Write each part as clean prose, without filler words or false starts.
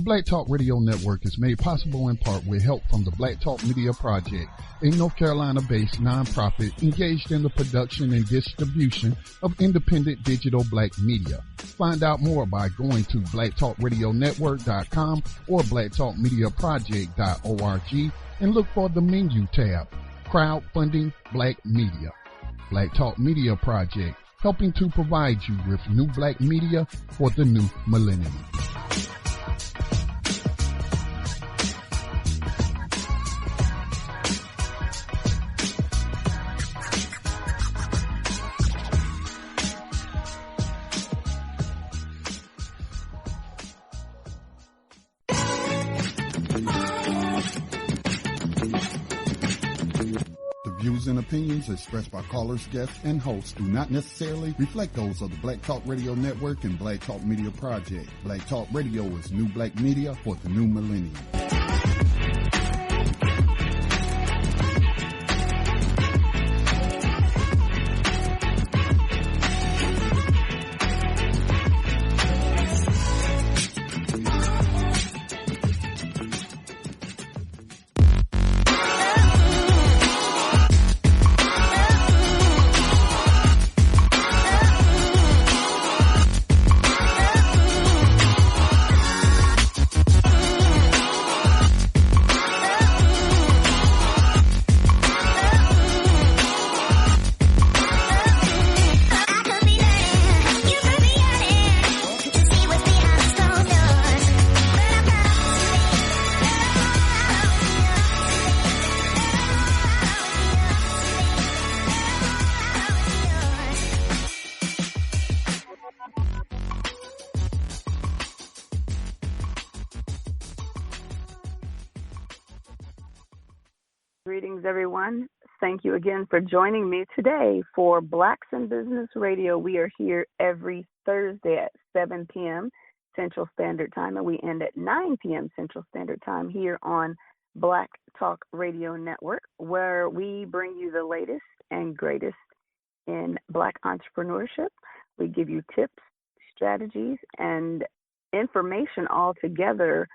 Black Talk Radio Network is made possible in part with help from the Black Talk Media Project, a North Carolina-based nonprofit engaged in the production and distribution of independent digital black media. Find out more by going to blacktalkradionetwork.com or blacktalkmediaproject.org and look for the menu tab, Crowdfunding Black Media. Black Talk Media Project, helping to provide you with new black media for the new millennium. And opinions expressed by callers, guests, and hosts do not necessarily reflect those of the Black Talk Radio Network and Black Talk Media Project. Black Talk Radio is new black media for the new millennium. Greetings, everyone. Thank you again for joining me today for Blacks in Business Radio. We are here every Thursday at 7 p.m. Central Standard Time, and we end at 9 p.m. Central Standard Time here on Black Talk Radio Network, where we bring you the latest and greatest in Black entrepreneurship. We give you tips, strategies, and information all together,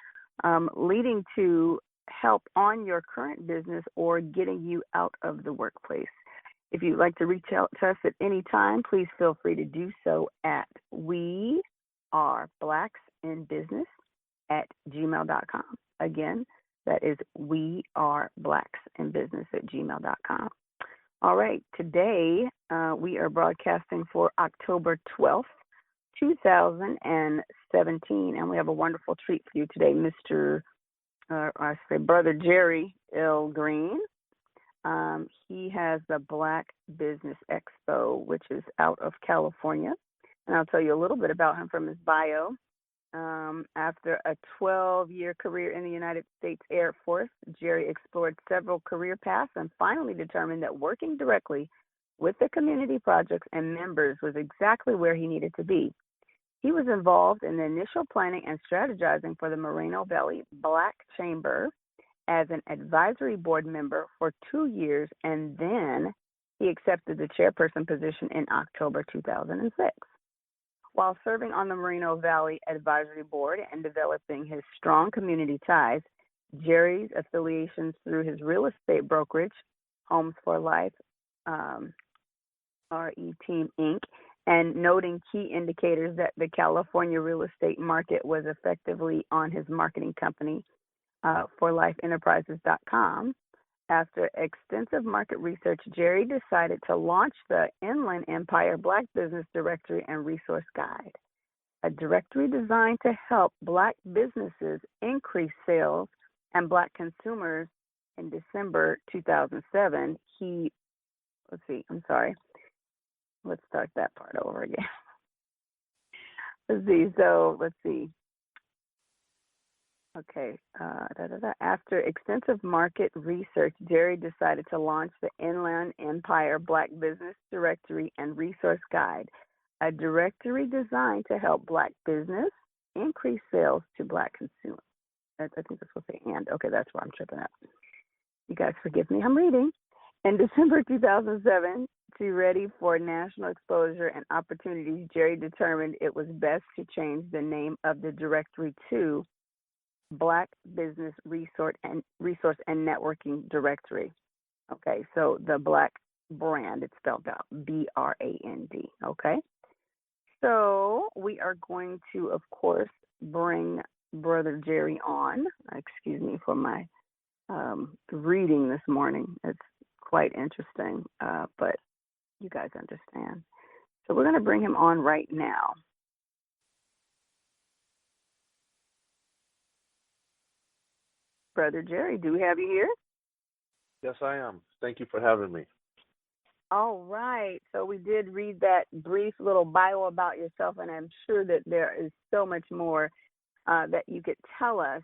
leading to help on your current business or getting you out of the workplace. If you'd like to reach out to us at any time, please feel free to do so at weareblacksinbusiness@gmail.com. Again, that is weareblacksinbusiness@gmail.com. All right, today we are broadcasting for October 12th, 2017, and we have a wonderful treat for you today, Brother Jerry L. Green. He has the Black Business Expo, which is out of California. And I'll tell you a little bit about him from his bio. After a 12-year career in the United States Air Force, Jerry explored several career paths and finally determined that working directly with the community projects and members was exactly where he needed to be. He was involved in the initial planning and strategizing for the Moreno Valley Black Chamber as an advisory board member for 2 years, and then he accepted the chairperson position in October 2006. While serving on the Moreno Valley Advisory Board and developing his strong community ties, Jerry's affiliations through his real estate brokerage, Homes for Life, RE Team Inc., and noting key indicators that the California real estate market was effectively on his marketing company, forlifeenterprises.com. After extensive market research, Jerry decided to launch the Inland Empire Black Business Directory and Resource Guide, a directory designed to help Black businesses increase sales and Black consumers. In December 2007, let's start that part over again. Let's see. Okay. After extensive market research, Jerry decided to launch the Inland Empire Black Business Directory and Resource Guide, a directory designed to help Black business increase sales to Black consumers. I think that's supposed to say and. Okay, that's where I'm tripping up. You guys forgive me, I'm reading. In December 2007, to ready for national exposure and opportunities, Jerry determined it was best to change the name of the directory to Black Business Resource and Networking Directory. Okay, so the Black brand, it's spelled out BRAND. Okay, so we are going to, of course, bring Brother Jerry on. Excuse me for my reading this morning. It's quite interesting, but you guys understand. So we're going to bring him on right now. Brother Jerry, do we have you here? Yes, I am. Thank you for having me. All right. So we did read that brief little bio about yourself, and I'm sure that there is so much more that you could tell us.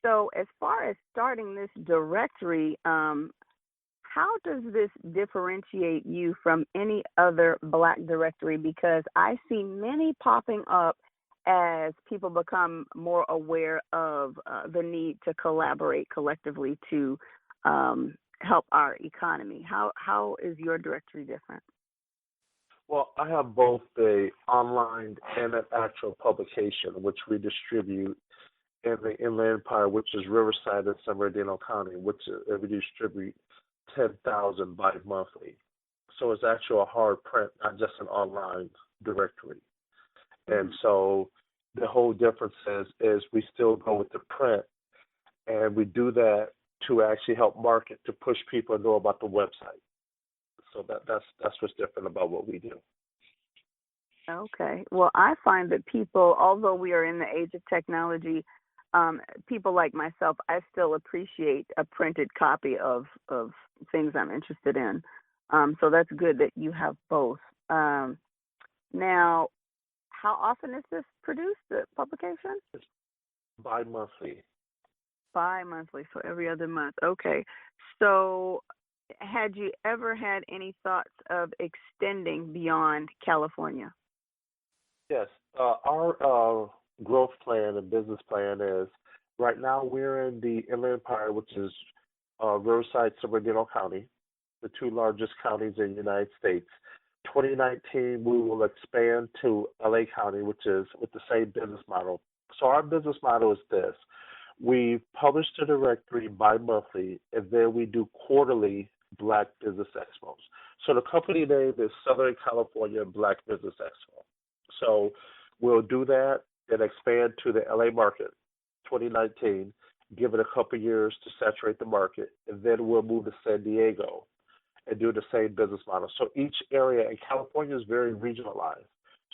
So as far as starting this directory, how does this differentiate you from any other Black directory? Because I see many popping up as people become more aware of the need to collaborate collectively to help our economy. How is your directory different? Well, I have both a online and an actual publication, which we distribute in the Inland Empire, which is Riverside and San Bernardino County, which we distribute 10,000 bi-monthly. So it's actually a hard print, not just an online directory. And so the whole difference is we still go with the print, and we do that to actually help market, to push people to know about the website. So that's what's different about what we do. Okay. Well, I find that people, although we are in the age of technology, people like myself, I still appreciate a printed copy of things I'm interested in. So that's good that you have both. Now, how often is this produced, the publication? It's bi-monthly. Bi-monthly, so every other month. Okay. So had you ever had any thoughts of extending beyond California? Yes. Our growth plan and business plan is right now we're in the Inland Empire, which is Riverside, San Bernardino County, the two largest counties in the United States. 2019, we will expand to LA County, which is with the same business model. So our business model is this. We publish the directory bi-monthly, and then we do quarterly Black Business Expos. So the company name is Southern California Black Business Expo. So we'll do that and expand to the LA market, 2019, give it a couple years to saturate the market, and then we'll move to San Diego and do the same business model. So each area, and California is very regionalized.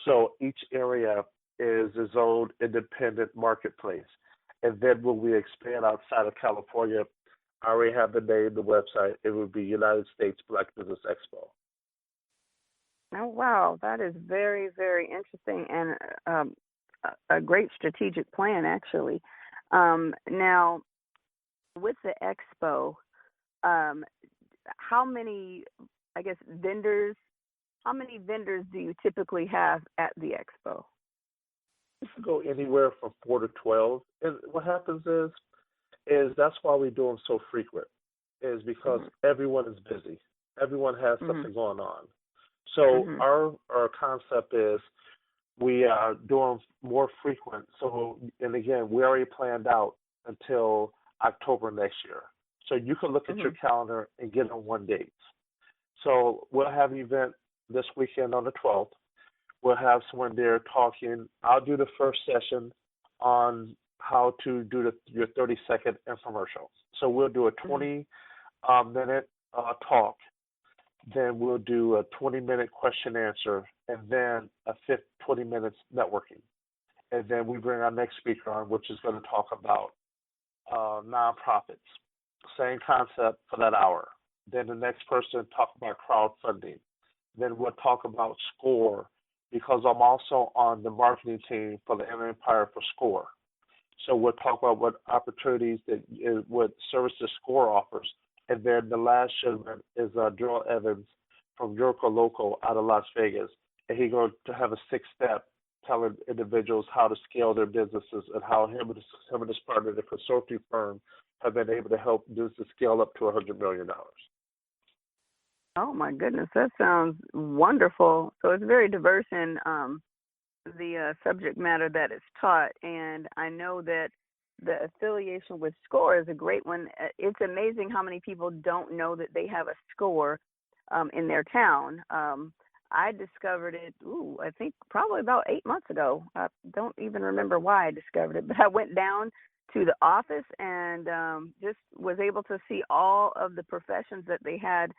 So each area is its own independent marketplace. And then when we expand outside of California, I already have the name, the website. It would be United States Black Business Expo. Oh, wow. That is very, very interesting and a great strategic plan, actually. Now, with the Expo, how many vendors do you typically have at the Expo? You can go anywhere from 4 to 12. And what happens is that's why we do them so frequent, is because everyone is busy. Everyone has something going on. So our concept is we are doing more frequent. So, and again, we already planned out until October next year. So you can look at your calendar and get on one date. So we'll have an event this weekend on the 12th. We'll have someone there talking. I'll do the first session on how to do your 30-second infomercial. So we'll do a 20-minute talk. Then we'll do a 20-minute question answer, and then a 20 minutes networking. And then we bring our next speaker on, which is going to talk about nonprofits. Same concept for that hour. Then the next person talk about crowdfunding. Then we'll talk about SCORE, because I'm also on the marketing team for the Inland Empire for SCORE. So we'll talk about what opportunities what services SCORE offers. And then the last gentleman is Daryl Evans from Yurko Loco out of Las Vegas. And he's going to have a 6-step telling individuals how to scale their businesses and how him and his partner, the consulting firm, have been able to help businesses scale up to $100 million. Oh, my goodness. That sounds wonderful. So it's very diverse in the subject matter that is taught. And I know that the affiliation with SCORE is a great one. It's amazing how many people don't know that they have a SCORE in their town. I discovered it, I think probably about 8 months ago. I don't even remember why I discovered it, but I went down to the office and just was able to see all of the professions that they had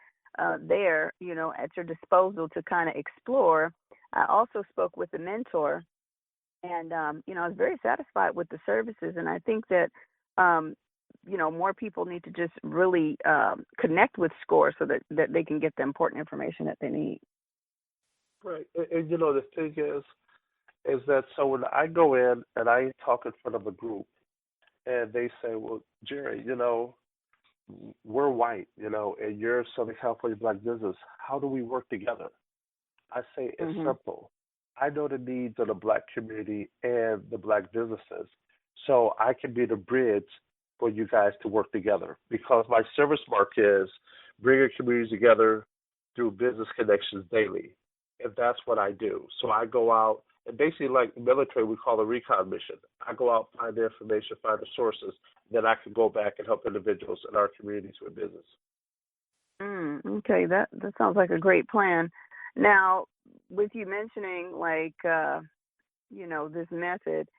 there, at your disposal to kind of explore. I also spoke with a mentor, and, I was very satisfied with the services. And I think that, more people need to just really connect with SCORE so that they can get the important information that they need. Right. And the thing is that so when I go in and I talk in front of a group and they say, well, Jerry, we're white, and you're Southern California Black business. How do we work together? I say it's simple. I know the needs of the Black community and the Black businesses, so I can be the bridge for you guys to work together, because my service mark is bringing communities together through business connections daily. And that's what I do. So I go out, and basically like the military, we call a recon mission. I go out, find the information, find the sources, then I can go back and help individuals in our communities with business. Okay, that sounds like a great plan. Now, with you mentioning this method,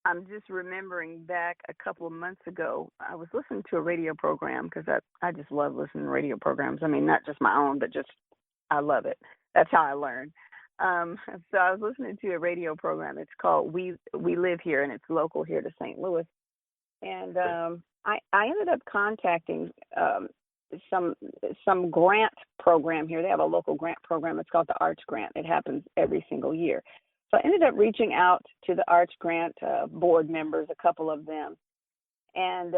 I'm just remembering back a couple of months ago, I was listening to a radio program because I just love listening to radio programs. I mean, not just my own, but just I love it. That's how I learn. So I was listening to a radio program. It's called We Live Here, and it's local here to St. Louis. And I ended up contacting some grant program here. They have a local grant program. It's called the Arts Grant. It happens every single year. So I ended up reaching out to the Arts Grant board members, a couple of them. And,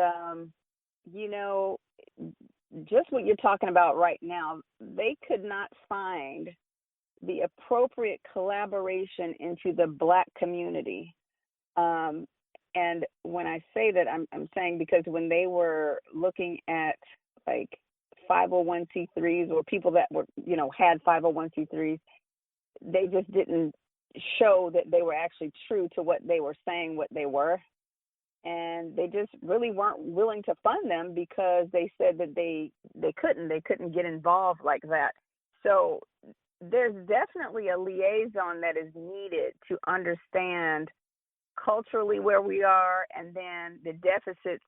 just what you're talking about right now, they could not find the appropriate collaboration into the Black community. And when I say that, I'm saying because when they were looking at like 501c3s or people that were, had 501c3s, they just didn't show that they were actually true to what they were saying, what they were. And they just really weren't willing to fund them because they said that they couldn't get involved like that. So there's definitely a liaison that is needed to understand culturally where we are, and then the deficits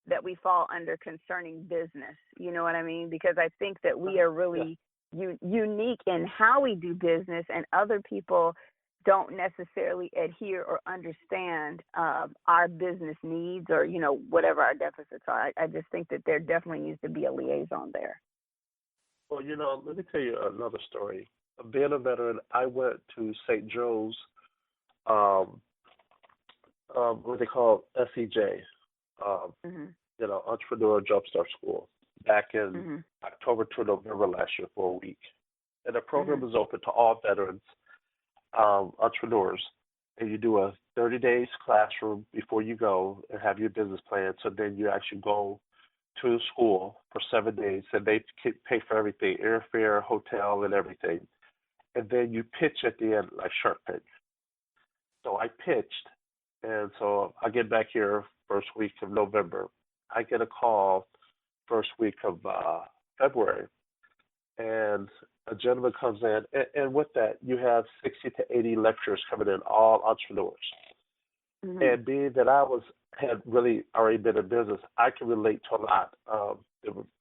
that we fall under concerning business. You know what I mean? Because I think that we are really unique in how we do business, and other people don't necessarily adhere or understand our business needs or, whatever our deficits are. I just think that there definitely needs to be a liaison there. Well, let me tell you another story. Being a veteran, I went to St. Joe's, what they call SEJ, Entrepreneur Jumpstart School, back in October to November last year for a week. And the program is open to all veterans, entrepreneurs. And you do a 30 days classroom before you go and have your business plan. So then you actually go to the school for 7 days, and they pay for everything, airfare, hotel, and everything. And then you pitch at the end like Shark Tank. So I pitched, and so I get back here first week of November. I get a call first week of February, and a gentleman comes in, and with that, you have 60 to 80 lecturers coming in, all entrepreneurs. And being that I had really already been in business, I can relate to a lot of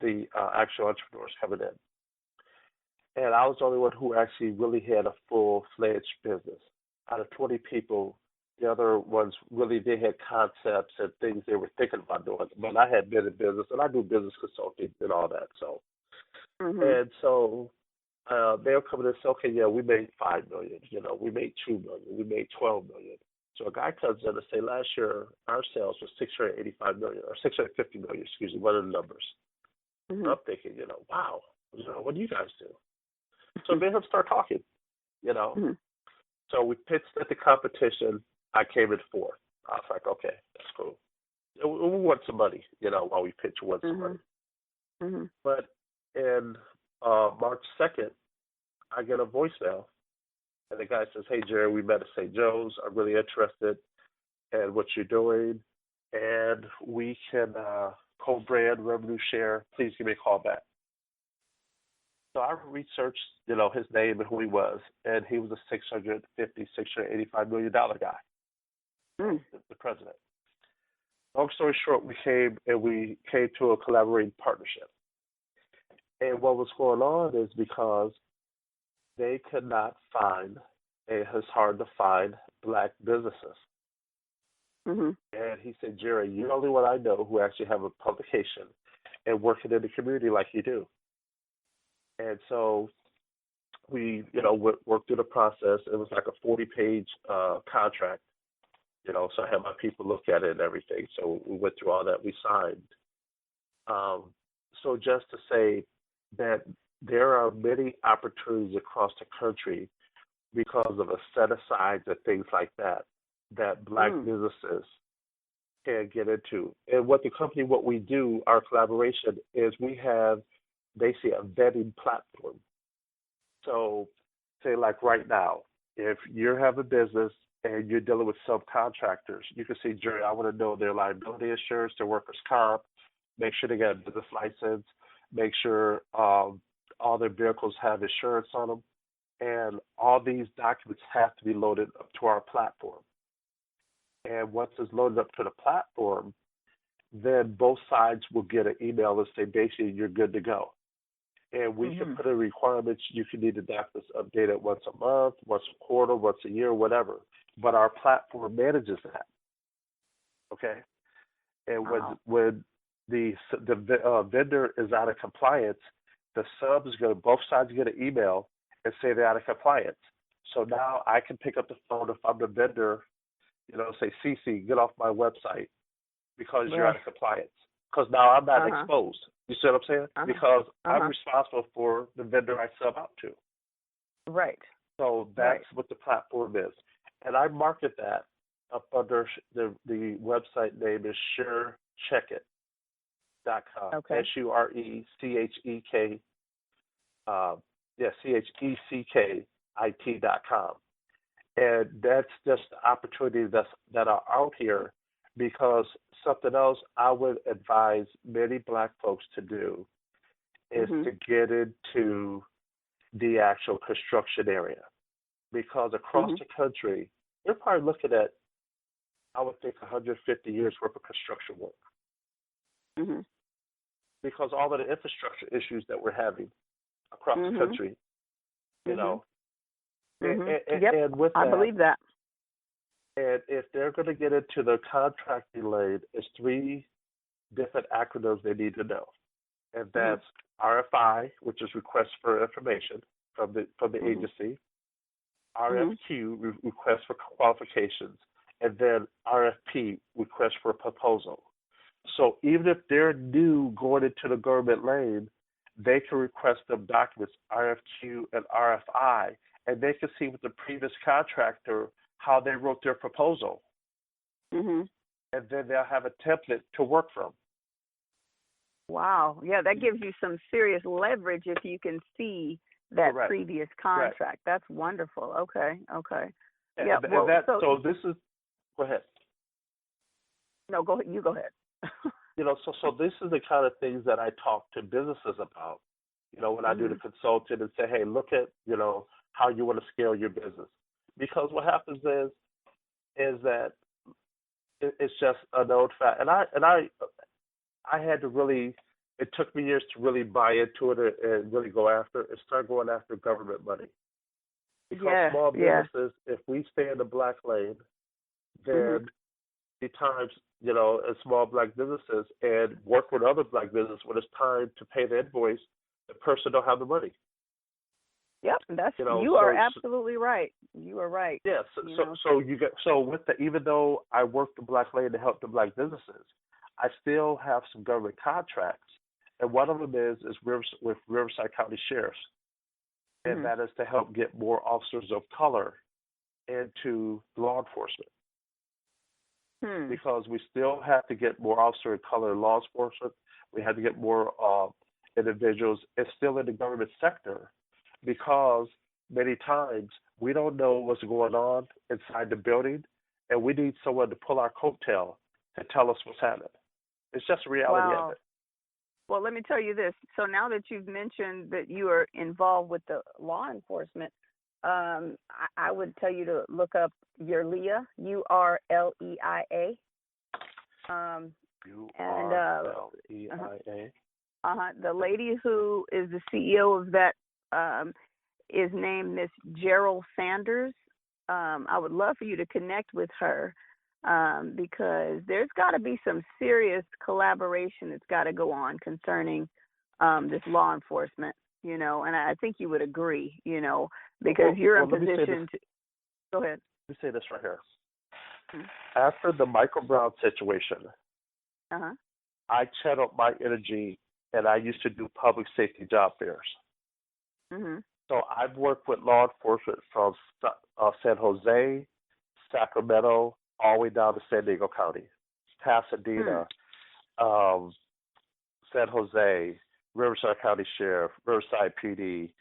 the actual entrepreneurs coming in. And I was the only one who actually really had a full-fledged business. Out of 20 people, the other ones really, they had concepts and things they were thinking about doing. But I had been in business, and I do business consulting and all that. So, and so they'll come in and say, okay, yeah, we made $5 million. We made $2 million. We made $12 million. So a guy comes in and say, last year our sales was $685 million or $650 million, one of the numbers. I'm thinking, wow, what do you guys do? So they have start talking, So we pitched at the competition. I came in fourth. I was like, okay, that's cool. We want some money, while we pitch, we want some money. But in March 2nd, I get a voicemail. And the guy says, hey, Jerry, we met at St. Joe's. I'm really interested in what you're doing. and we can co-brand, revenue share. Please give me a call back. So I researched, his name and who he was, and he was a $685 million guy, the president. Long story short, we came to a collaborating partnership. And what was going on is because they could not find, and it's hard to find, black businesses. Mm-hmm. And he said, Jerry, you're the only one I know who actually have a publication and working in the community like you do. And so we, worked through the process. It was like a 40-page contract, so I had my people look at it and everything. So we went through all that. We signed. So just to say that there are many opportunities across the country because of a set-asides and things like that black businesses can get into. And what we do, our collaboration, is we have basically a vetting platform. So say like right now, if you have a business and you're dealing with subcontractors, you can say, Jerry, I want to know their liability insurance, their workers' comp, make sure they got a business license, make sure all their vehicles have insurance on them, and all these documents have to be loaded up to our platform. And once it's loaded up to the platform, then both sides will get an email and say, basically, you're good to go. And we can put in requirements. You can need the documents updated once a month, once a quarter, once a year, whatever. But our platform manages that. Okay? And when the vendor is out of compliance, the sub is going to, both sides get an email and say they're out of compliance. So now I can pick up the phone if I'm the vendor, say, CC, get off my website because you're out of compliance. Because now I'm not exposed. You see what I'm saying? Because I'm responsible for the vendor I sub out to. Right. So that's what the platform is. And I market that up under the website name is SureCheckIt.com. Okay. SureCheck. SureCheckIT.com. And that's just the opportunity that are out here, because something else I would advise many black folks to do is to get into the actual construction area. Because across the country, they're probably looking at, I would think, 150 years worth of construction work. Because all of the infrastructure issues that we're having across the country, And with that, I believe that. And if they're going to get into the contracting lane, it's 3 different acronyms they need to know. And that's RFI, which is request for information from the agency, RFQ, request for qualifications, and then RFP, request for a proposal. So even if they're new going into the government lane, they can request them documents, RFQ and RFI, and they can see with the previous contractor how they wrote their proposal. And then they'll have a template to work from. Wow. Yeah, that gives you some serious leverage if you can see that previous contract. That's wonderful. Okay. Yeah. So this is, go ahead. No, go ahead. You go ahead. So this is the kind of things that I talk to businesses about, when I do the consulting and say, hey, look at, how you want to scale your business. Because what happens is that it's just an old fact. And I had to really, it took me years to really buy into it and really go after it and start going after government money. Because small businesses, if we stay in the black lane, then the times, as small black businesses and work with other black businesses, when it's time to pay the invoice, the person don't have the money. Yep, you are absolutely right. You are right. Yeah, even though I work the black lane to help the black businesses, I still have some government contracts, and one of them is with Riverside County Sheriff's, and that is to help get more officers of color into law enforcement. Because we still have to get more officers of color in law enforcement. We have to get more individuals, and still in the government sector, because many times we don't know what's going on inside the building, and we need someone to pull our coattail to tell us what's happening. It's just the reality Wow. of it. Well, let me tell you this. So now that you've mentioned that you are involved with the law enforcement, I would tell you to look up Urleia, Urleia. Urleia. The lady who is the CEO of that is named Miss Gerald Sanders. I would love for you to connect with her because there's got to be some serious collaboration that's got to go on concerning this law enforcement, and I think you would agree, because you're in position to – go ahead. Let me say this right here. Mm-hmm. After the Michael Brown situation, I channeled my energy, and I used to do public safety job fairs. Mm-hmm. So I've worked with law enforcement from San Jose, Sacramento, all the way down to San Diego County, Pasadena, San Jose, Riverside County Sheriff, Riverside PD,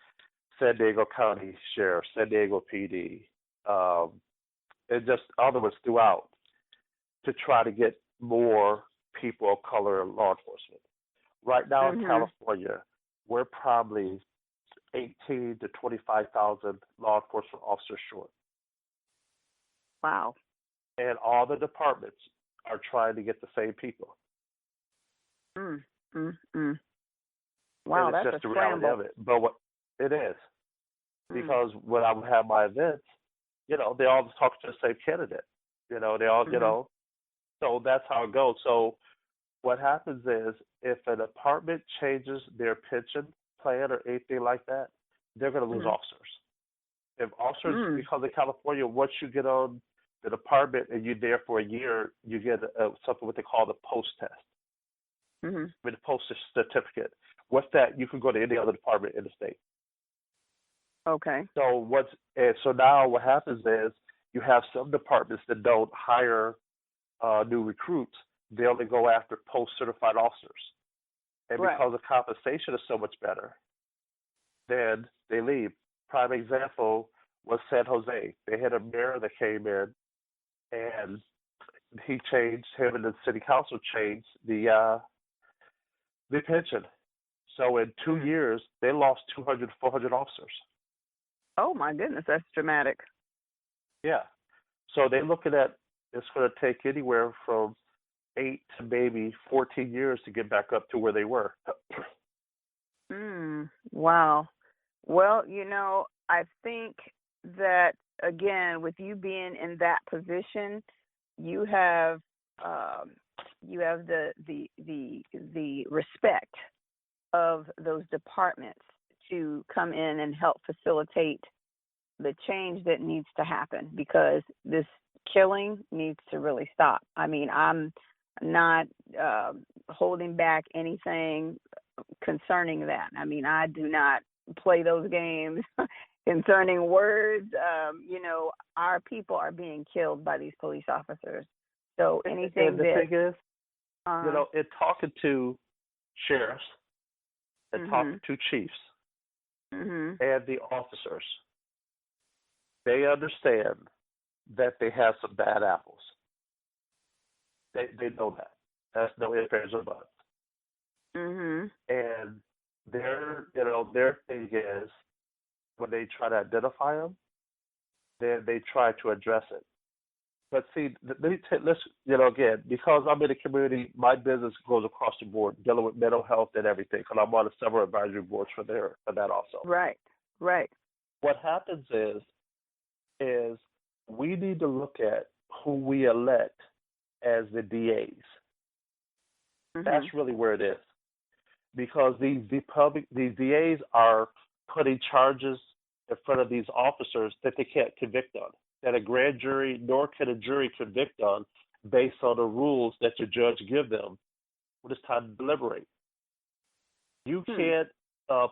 San Diego County Sheriff, San Diego PD, and just other ones throughout to try to get more people of color in law enforcement. Right now in California, we're probably 18 to 25,000 law enforcement officers short. Wow. And all the departments are trying to get the same people. Wow, and it's that's just a the reality scramble. of it. But what it is, because when I have my events, they all talk to the same candidate. They all, so that's how it goes. So what happens is if a department changes their pension plan or anything like that, they're going to lose officers. If officers, because in California, once you get on the department and you're there for a year, you get something what they call the post test. With the post certificate. With that, you can go to any other department in the state. Okay. So now what happens is you have some departments that don't hire new recruits. They only go after post-certified officers. And because the compensation is so much better, then they leave. Prime example was San Jose. They had a mayor that came in, and him and the city council changed the pension. So in 2 years, they lost 200, 400 officers. Oh, my goodness, that's dramatic. Yeah. So they're looking at it's going to take anywhere from 8 to maybe 14 years to get back up to where they were. Wow. Well, I think that, again, with you being in that position, you have the respect of those departments to come in and help facilitate the change that needs to happen, because this killing needs to really stop. I mean, I'm not holding back anything concerning that. I mean, I do not play those games concerning words. Our people are being killed by these police officers. So anything and the thing is, in talking to sheriffs and talking to chiefs and the officers, they understand that they have some bad apples. They know that. That's no ifs, ands, or buts. And their thing is when they try to identify them, then they try to address it. But see, again, because I'm in the community, my business goes across the board, dealing with mental health and everything, because I'm on several advisory boards for that also. Right. What happens is we need to look at who we elect as the DAs. That's really where it is. Because these DAs are putting charges in front of these officers that they can't convict on, that a grand jury nor can a jury convict on based on the rules that the judge give them when it's time to deliberate. You can't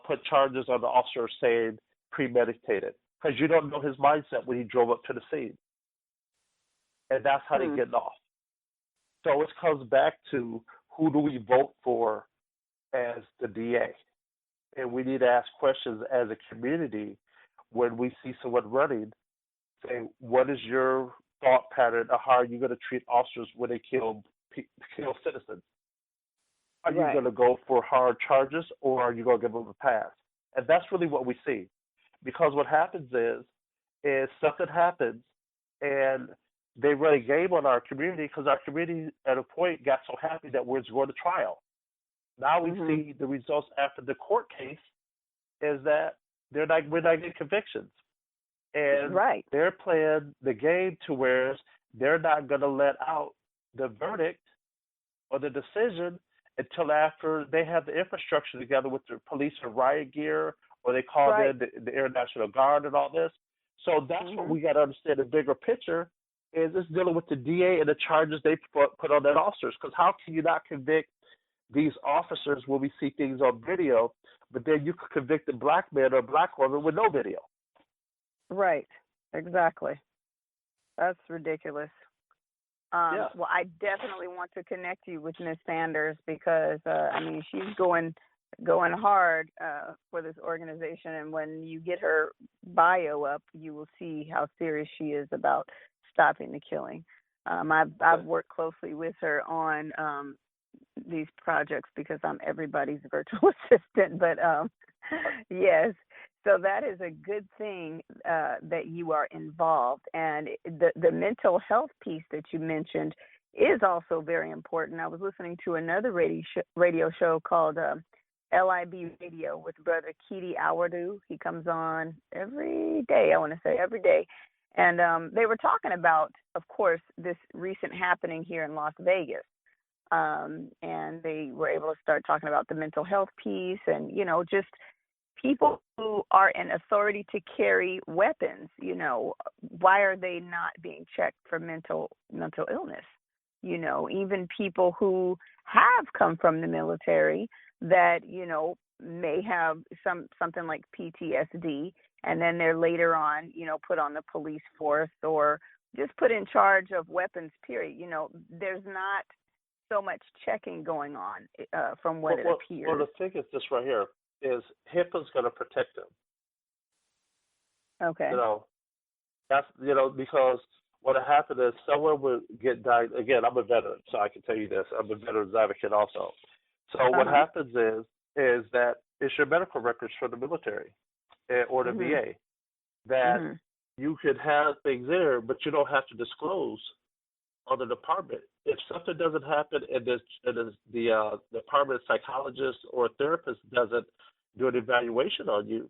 put charges on the officer saying premeditated, because you don't know his mindset when he drove up to the scene. And that's how they're getting off. So it comes back to who do we vote for as the DA? And we need to ask questions as a community when we see someone running, saying, what is your thought pattern, or how are you going to treat officers when they kill kill citizens. Are you going to go for hard charges, or are you going to give them a pass? And that's really what we see. Because what happens is something happens, and they run a game on our community because our community at a point got so happy that we're going to trial. Now we see the results after the court case is that we're not getting convictions. And they're playing the game to where they're not going to let out the verdict or the decision until after they have the infrastructure together with the police and riot gear, or they call in the Air National Guard and all this. So that's what we got to understand. The bigger picture is it's dealing with the DA and the charges they put on that officers. Because how can you not convict these officers when we see things on video, but then you could convict a black man or a black woman with no video? Right. Exactly. That's ridiculous. Well, I definitely want to connect you with Miss Sanders because, she's going hard for this organization. And when you get her bio up, you will see how serious she is about stopping the killing. I've worked closely with her on these projects because I'm everybody's virtual assistant. But, yes. So that is a good thing that you are involved. And the mental health piece that you mentioned is also very important. I was listening to another radio show called LIB Radio with Brother Keedy Awardu. He comes on every day, every day. And they were talking about, of course, this recent happening here in Las Vegas. And they were able to start talking about the mental health piece and, just people who are in authority to carry weapons, why are they not being checked for mental illness? Even people who have come from the military that, may have something like PTSD, and then they're later on, put on the police force or just put in charge of weapons, period. There's not so much checking going on from what it appears. Well, the thing is this right here. Is HIPAA's going to protect them. Okay. That's, because what happened is someone would get died. Again, I'm a veteran, so I can tell you this. I'm a veterans advocate also. So what happens is that it's your medical records for the military or the VA that you could have things there, but you don't have to disclose on the department. If something doesn't happen and the department psychologist or therapist doesn't do an evaluation on you,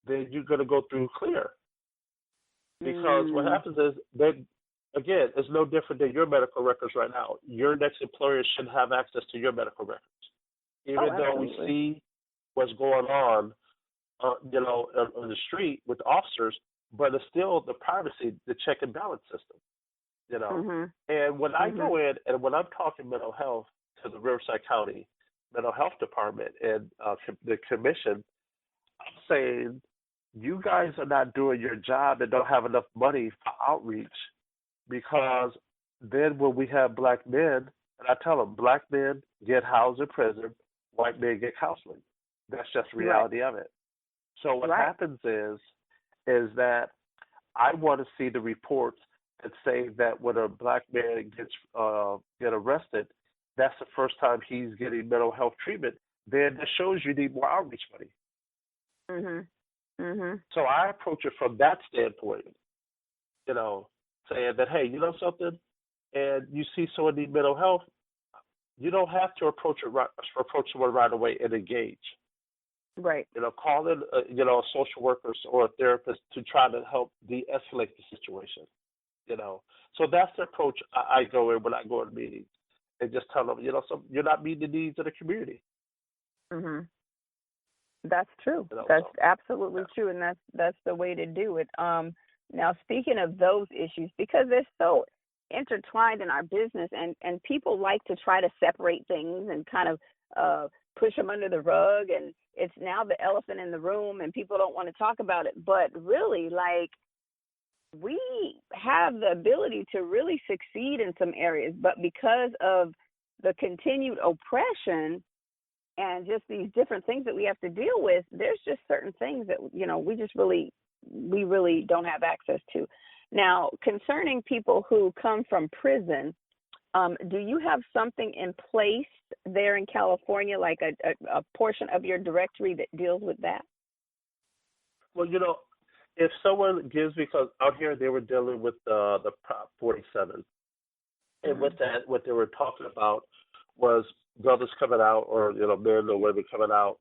then you're going to go through clear. Because what happens is that, again, it's no different than your medical records right now. Your next employer should have access to your medical records. Even though we see what's going on, on the street with officers, but it's still the privacy, the check and balance system. And when I go in and when I'm talking mental health to the Riverside County Mental Health Department and the commission, I'm saying you guys are not doing your job and don't have enough money for outreach, because then when we have black men, and I tell them black men get housed in prison, white men get counseling. That's just the reality of it. So what happens is that I want to see the reports and say that when a black man gets arrested, that's the first time he's getting mental health treatment. Then that shows you need more outreach money. So I approach it from that standpoint, saying that, hey, you know something, and you see someone need mental health, you don't have to approach someone right away and engage. Right. Call in, a social worker or a therapist to try to help de-escalate the situation. So that's the approach I go in when I go to meetings, and just tell them, you're not meeting the needs of the community. That's true. That's absolutely true, and that's the way to do it. Now, speaking of those issues, because they're so intertwined in our business, and people like to try to separate things and kind of push them under the rug, and it's now the elephant in the room, and people don't want to talk about it. But really, we have the ability to really succeed in some areas, but because of the continued oppression and just these different things that we have to deal with, there's just certain things that, we really don't have access to. Now, concerning people who come from prison, Do you have something in place there in California, like a portion of your directory that deals with that? Well, if someone gives, because out here they were dealing with the Prop 47, and with that, what they were talking about was brothers coming out, or men or women coming out,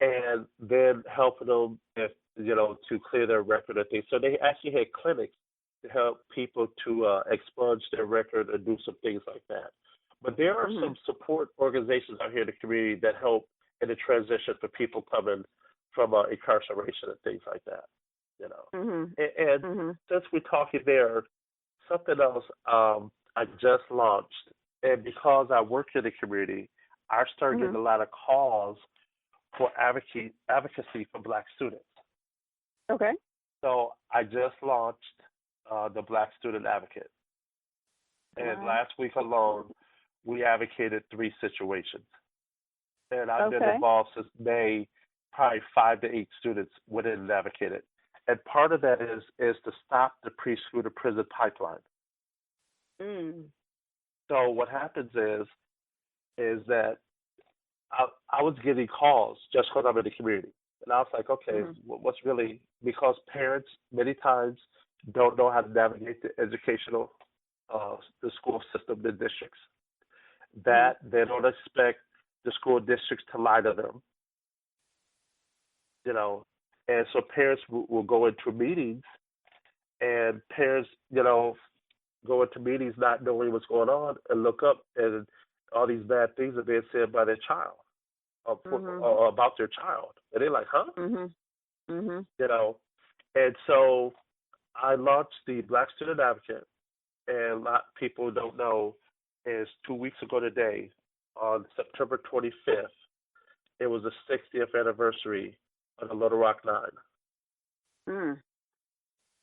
and then helping them if to clear their record and things. So they actually had clinics to help people to expunge their record and do some things like that. But there are some support organizations out here in the community that help in the transition for people coming from incarceration and things like that. And since we're talking there, something else I just launched, and because I work in the community, I started getting a lot of calls for advocacy for Black students. Okay. So I just launched the Black Student Advocate. And last week alone, we advocated 3 situations. And I've been involved since May, probably 5 to 8 students within advocated. And part of that is to stop the preschool to prison pipeline. So what happens is that I was getting calls just because I'm in the community. And I was like, okay, what's really, because parents many times don't know how to navigate the educational, the school system, the districts. That they don't expect the school districts to lie to them. And so parents will go into meetings, and parents, go into meetings not knowing what's going on, and look up, and all these bad things are being said by their child or about their child. And they're like, huh? And so I launched the Black Student Advocate, and a lot of people don't know is 2 weeks ago today, on September 25th, it was the 60th anniversary of the Little Rock 9.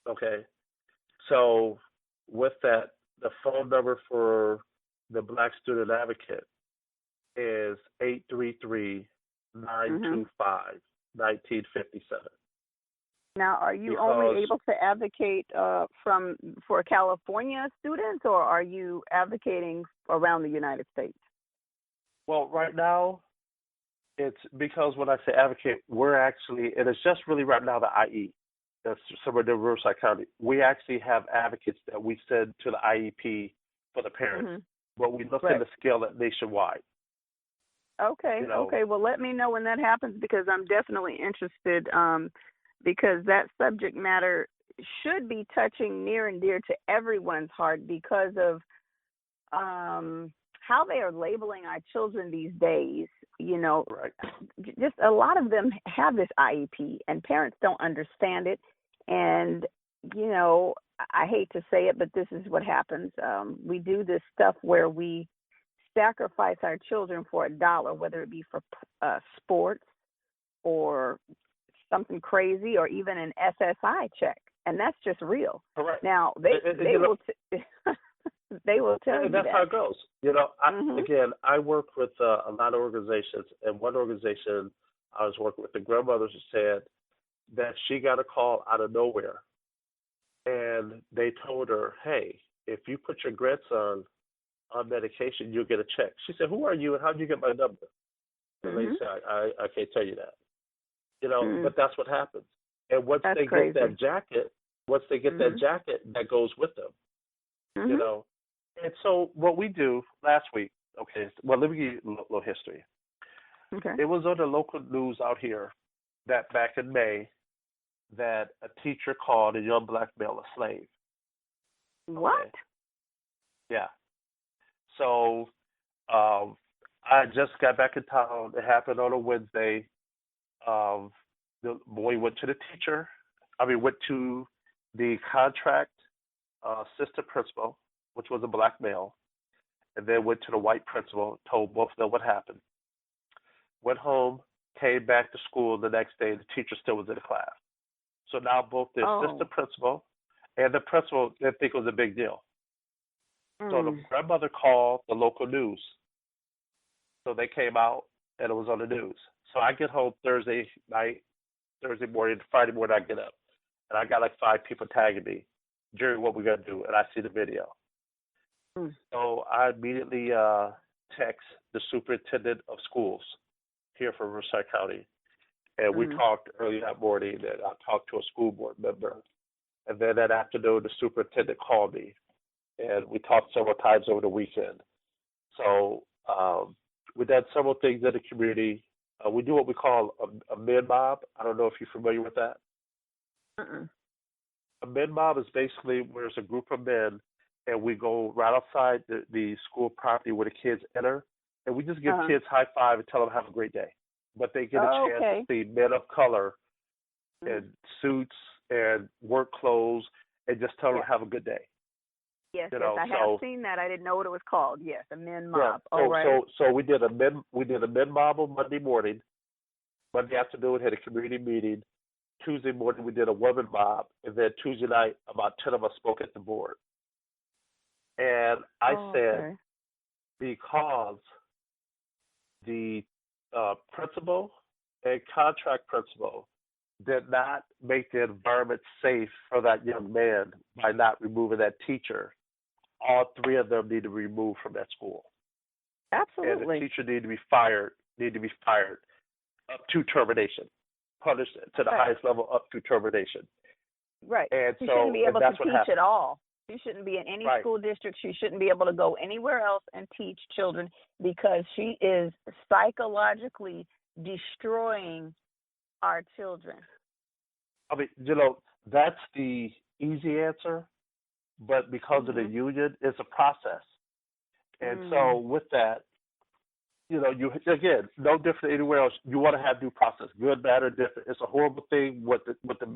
Okay. So with that, the phone number for the Black Student Advocate is 833-925-1957. Now, are you only able to advocate for California students, or are you advocating around the United States? Well, right now, it's because when I say advocate, we're actually, and it's just really right now the IE, that's somewhere in Riverside County. We actually have advocates that we send to the IEP for the parents, but we look at the scale at nationwide. Okay, okay. Well, let me know when that happens, because I'm definitely interested, because that subject matter should be touching near and dear to everyone's heart because of how they are labeling our children these days. Just a lot of them have this IEP, and parents don't understand it. And, I hate to say it, but this is what happens. We do this stuff where we sacrifice our children for $1, whether it be for sports or something crazy, or even an SSI check, and that's just real. Correct. Now they will they will tell you and that's that. how it goes. Again, I work with a lot of organizations, and one organization I was working with, the grandmother said that she got a call out of nowhere, and they told her, "Hey, if you put your grandson on medication, you'll get a check." She said, "Who are you, and how did you get my number?" The lady said, I can't tell you that. But that's what happens. And once they get that jacket, that goes with them. And so what we do last week, let me give you a little history. Okay. It was on the local news out here that back in May that a teacher called a young black male a slave. What? Okay. Yeah. So I just got back in town. It happened on a Wednesday. The boy went to the teacher. Went to the contract assistant principal, which was a black male, and then went to the white principal, told both of them what happened. Went home, came back to school the next day, and the teacher still was in the class. So now both the assistant principal and the principal didn't think it was a big deal. So the grandmother called the local news. So they came out, and it was on the news. So I get home Thursday night, Thursday morning, Friday morning I get up, and I got like 5 people tagging me, "Jerry, what we gonna do?" And I see the video. Mm. So I immediately text the superintendent of schools here for Riverside County. And we Mm. talked early that morning, and I talked to a school board member. And then that afternoon, the superintendent called me, and we talked several times over the weekend. So we did several things in the community. We do what we call a men mob. I don't know if you're familiar with that. Mm-mm. A men mob is basically where there's a group of men, and we go right outside the school property where the kids enter, and we just give kids high five and tell them have a great day. But they get a chance to see men of color in suits and work clothes, and just tell them have a good day. Yes, I have seen that. I didn't know what it was called. Yes, a men mob. Yeah. So we did a men mob on Monday morning. Monday afternoon had a community meeting. Tuesday morning we did a women mob, and then Tuesday night about 10 of us spoke at the board. And I said because the principal and contract principal did not make the environment safe for that young man by not removing that teacher, all three of them need to be removed from that school. Absolutely. And the teacher need to be fired up to termination, punished to the highest level up to termination. Right. And she so shouldn't be able to teach at all. She shouldn't be in any school district. She shouldn't be able to go anywhere else and teach children because she is psychologically destroying our children. I mean, that's the easy answer, but because of the union, it's a process. And so with that, you again, no different than anywhere else. You want to have due process, good, bad, or different. It's a horrible thing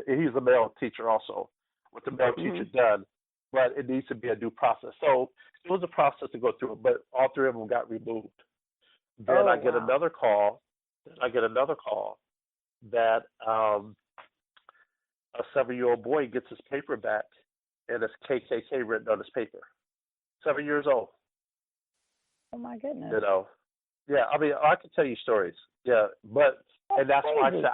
he's a male teacher also, what the male teacher done, but it needs to be a due process. So it was a process to go through, but all three of them got removed. Then I get another call. That a 7-year-old boy gets his paper back, and it's KKK written on his paper. 7 years old. Oh my goodness. Yeah. I mean, I can tell you stories. Yeah, and that's why I said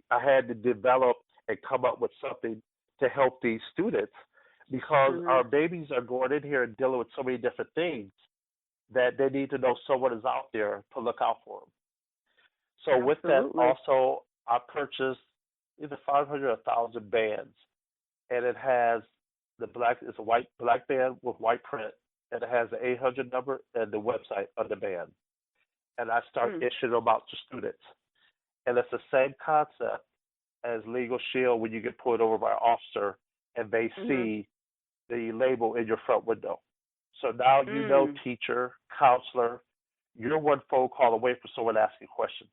I had to develop and come up with something to help these students because our babies are going in here and dealing with so many different things that they need to know someone is out there to look out for them. So with that, also I purchased either 500 or 1,000 bands, and it has it's a black band with white print, and it has the 800 number and the website of the band. And I start issuing them out to students. And it's the same concept as Legal Shield when you get pulled over by an officer and they see the label in your front window. So now teacher, counselor, you're one phone call away from someone asking questions.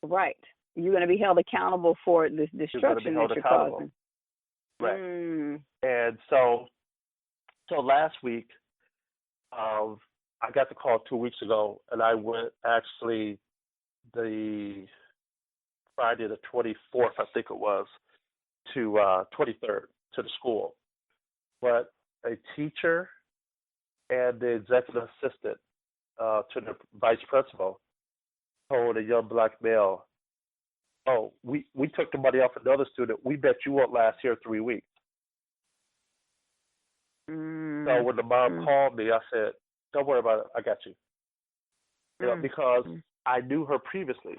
Right. You're going to be held accountable for this destruction that you're causing. Right. And so last week, I got the call 2 weeks ago, and I went actually the Friday the 24th, I think it was, to 23rd to the school. But a teacher and the executive assistant to the vice principal told a young black male, "Oh, we took the money off another student. We bet you won't last here 3 weeks." So when the mom called me, I said, "Don't worry about it. I got you." Because I knew her previously.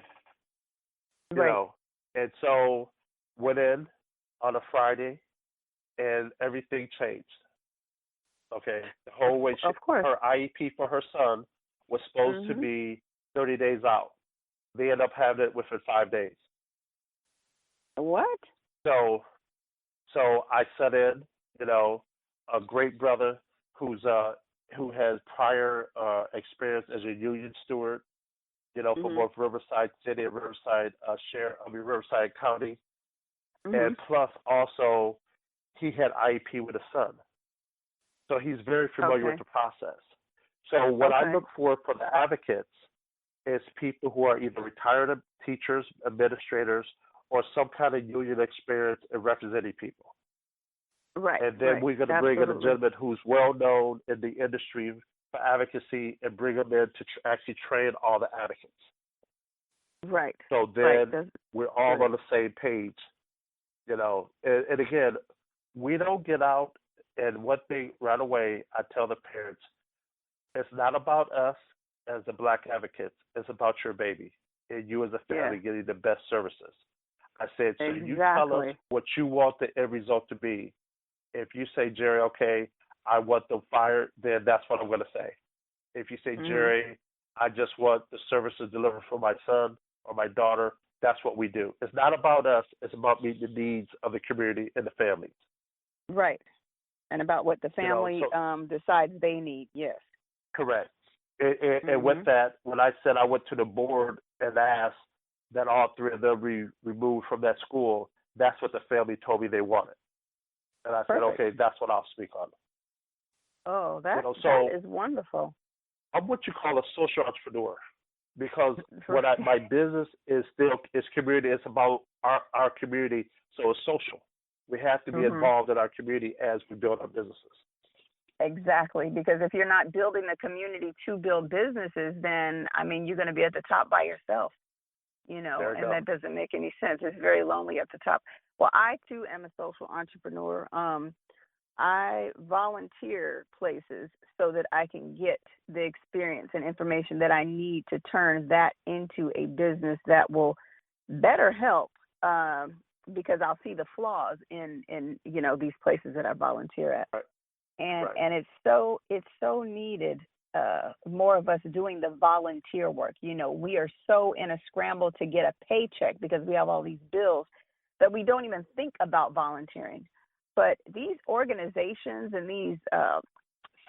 And so went in on a Friday, and everything changed. Okay, the whole way. Her IEP for her son was supposed to be 30 days out. They ended up having it within 5 days. What? So I set in, a great brother who has prior experience as a union steward, for both Riverside City and Riverside Riverside County, and plus also he had IEP with a son, so he's very familiar with the process. So what I look for the advocates is people who are either retired teachers, administrators, or some kind of union experience in representing people. Right. And then we're going to bring in a gentleman who's well known in the industry for advocacy and bring him in to actually train all the advocates. Right. So then we're all on the same page, And again, we don't get out And one thing right away, I tell the parents, it's not about us as the Black advocates. It's about your baby and you as a family getting the best services. I said, so you tell us what you want the end result to be. If you say, Jerry, okay, I want them fired, then that's what I'm going to say. If you say, Jerry, I just want the services delivered for my son or my daughter, that's what we do. It's not about us. It's about meeting the needs of the community and the families. Right. And about what the family decides they need, yes. Correct. And with that, when I said I went to the board and asked that all three of them be removed from that school, that's what the family told me they wanted. And I said, okay, that's what I'll speak on. Oh, that is wonderful. I'm what you call a social entrepreneur because my business is community. It's about our community, so it's social. We have to be involved in our community as we build our businesses. Exactly, because if you're not building the community to build businesses, then, I mean, you're going to be at the top by yourself, and that doesn't make any sense. It's very lonely at the top. Well, I, too, am a social entrepreneur. I volunteer places so that I can get the experience and information that I need to turn that into a business that will better help because I'll see the flaws in these places that I volunteer at. Right. And it's so needed, more of us doing the volunteer work. We are so in a scramble to get a paycheck because we have all these bills that we don't even think about volunteering. But these organizations and these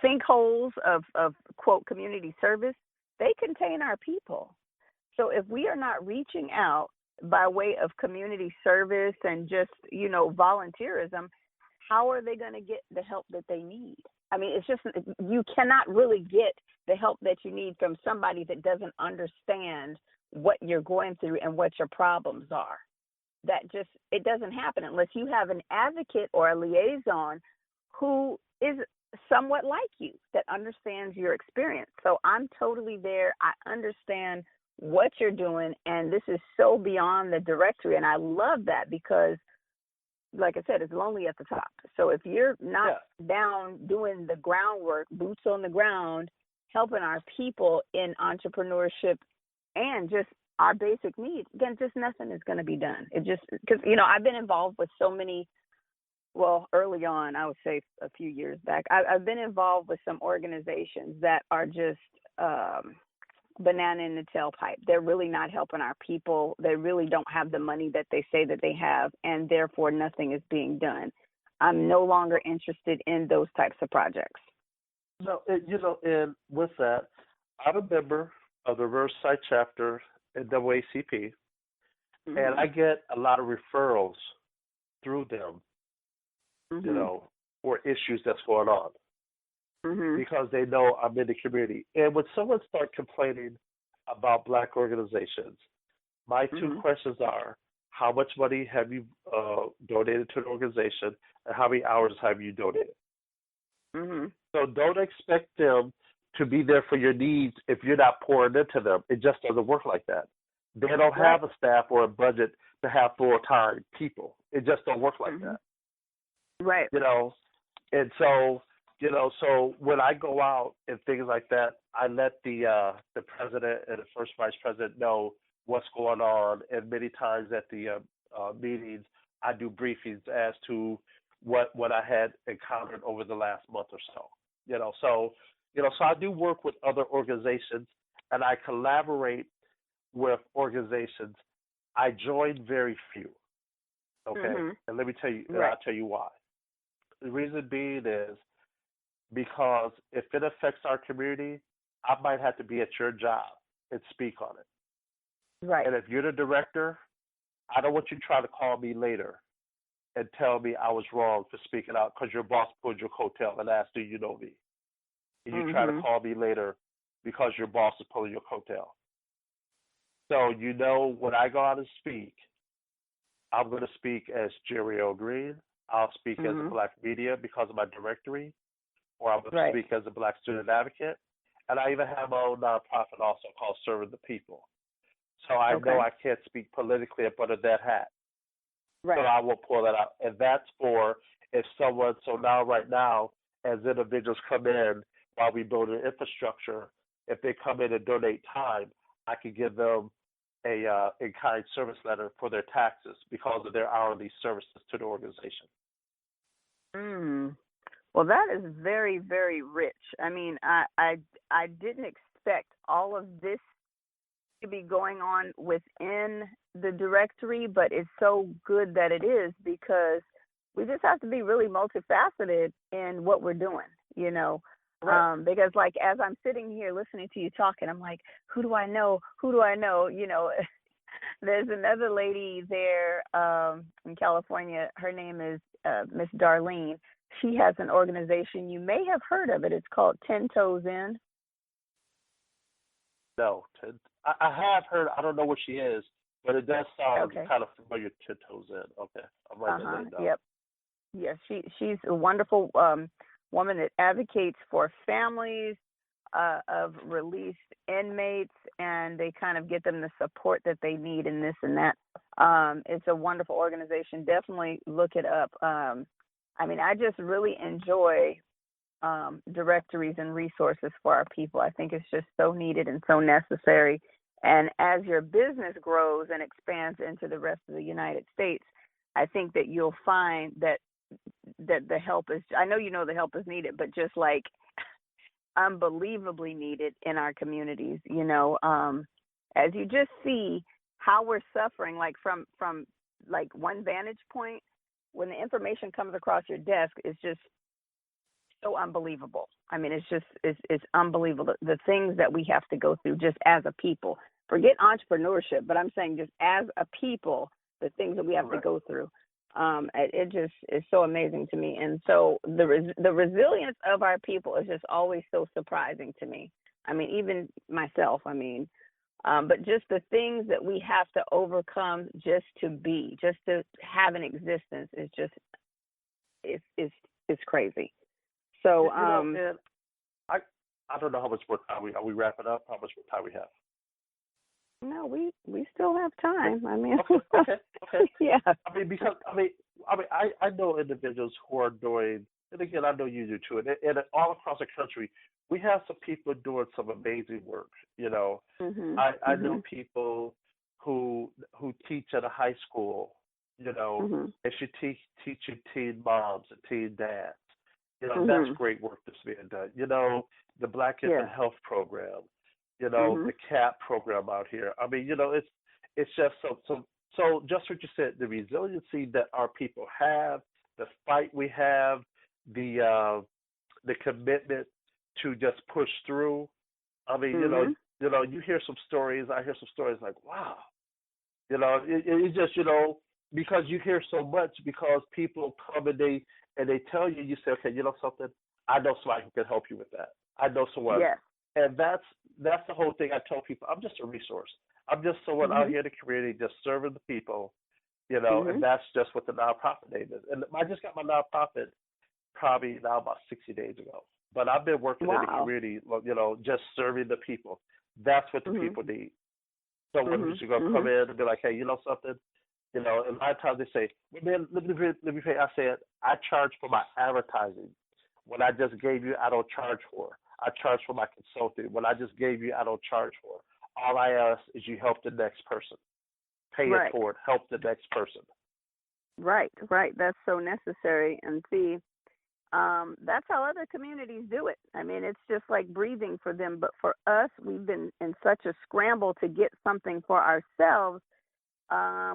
sinkholes of, quote, community service, they contain our people. So if we are not reaching out by way of community service and just, volunteerism, how are they going to get the help that they need? I mean, it's just, you cannot really get the help that you need from somebody that doesn't understand what you're going through and what your problems are. It doesn't happen unless you have an advocate or a liaison who is somewhat like you, that understands your experience. So I'm totally there. I understand what you're doing, and this is so beyond the directory, and I love that because, like I said, it's lonely at the top. So if you're not down doing the groundwork, boots on the ground, helping our people in entrepreneurship and just our basic needs, then just nothing is going to be done. It just, because, I've been involved with so many, early on, I would say a few years back, I've been involved with some organizations that are just banana in the tailpipe. They're really not helping our people. They really don't have the money that they say that they have, and therefore nothing is being done. I'm no longer interested in those types of projects. No, and with that, I'm a member of the Reverse Side Chapter in WACP, and I get a lot of referrals through them, for issues that's going on. Because they know I'm in the community. And when someone starts complaining about Black organizations, my two questions are, how much money have you donated to an organization, and how many hours have you donated? So don't expect them to be there for your needs if you're not pouring into them. It just doesn't work like that. They don't have a staff or a budget to have full-time people. It just don't work like that. Right. And so, so when I go out and things like that, I let the president and the first vice president know what's going on. And many times at the meetings, I do briefings as to what I had encountered over the last month or so. So I do work with other organizations, and I collaborate with organizations. I join very few. Okay, and let me tell you, and I'll tell you why. The reason being is because if it affects our community, I might have to be at your job and speak on it. Right. And if you're the director, I don't want you to try to call me later and tell me I was wrong for speaking out because your boss pulled your coattail and asked, do you know me? And you try to call me later because your boss is pulling your coattail. So when I go out and speak, I'm going to speak as Jerry O. Green. I'll speak as a Black media because of my directory, or I'm going to speak as a Black student advocate. And I even have my own nonprofit also called Serving the People. So I know I can't speak politically up under that hat. Right. So I will pull that out. And that's for if someone, so now right now, as individuals come in while we build an infrastructure, if they come in and donate time, I can give them a in-kind service letter for their taxes because of their hourly services to the organization. Well, that is very, very rich. I mean, I didn't expect all of this to be going on within the directory, but it's so good that it is, because we just have to be really multifaceted in what we're doing, you know. Right. Because, like, as I'm sitting here listening to you talking, I'm like, who do I know? Who do I know? You know, there's another lady there in California. Her name is Miss Darlene. She has an organization. You may have heard of it. It's called 10 Toes In. No, I have heard. I don't know what she is, but it does sound kind of familiar. 10 Toes In. Okay, I'm writing that name down. Yep. Yeah, she's a wonderful woman that advocates for families of released inmates, and they kind of get them the support that they need in this and that. It's a wonderful organization. Definitely look it up. I mean, I just really enjoy directories and resources for our people. I think it's just so needed and so necessary. And as your business grows and expands into the rest of the United States, I think that you'll find that the help is, I know you know the help is needed, but just like unbelievably needed in our communities, you know, as you just see how we're suffering, like from like one vantage point, when the information comes across your desk, it's just so unbelievable. I mean, it's unbelievable. The things that we have to go through just as a people, forget entrepreneurship, but I'm saying just as a people, the things that we have to go through. It just is so amazing to me. And so the resilience of our people is just always so surprising to me. I mean, even myself, but just the things that we have to overcome just to be, just to have an existence is just, it's crazy. So, I don't know how much more time are we wrapping up? How much more time we have? No, we still have time. I mean, okay. Yeah. I know individuals who are doing, and again, I know you do too, and all across the country, we have some people doing some amazing work. You know, I know people who teach at a high school. You know, and should teaching teen moms and teen dads. You know, that's great work that's being done. You know, the Black Infant Health Program. You know, the CAP program out here. I mean, you know, it's just so just what you said, the resiliency that our people have, the fight we have, the commitment to just push through. I mean, you know, you hear some stories, I hear some stories like, wow. You know, it's just, you know, because you hear so much, because people come and they tell you, you say, okay, you know something, I know somebody who can help you with that. I know someone. Yes. And that's the whole thing. I tell people, I'm just a resource. I'm just someone out here in the community just serving the people, you know, and that's just what the nonprofit name is. And I just got my nonprofit probably now about 60 days ago. But I've been working in the community, you know, just serving the people. That's what the people need. Someone who's going to come in and be like, hey, you know something? You know, and a lot of times they say, well, man, let me pay. I said, I charge for my advertising. What I just gave you, I don't charge for. I charge for my consulting. What I just gave you, I don't charge for. All I ask is you help the next person. Pay it forward. Help the next person. Right. That's so necessary. And see, that's how other communities do it. I mean, it's just like breathing for them. But for us, we've been in such a scramble to get something for ourselves.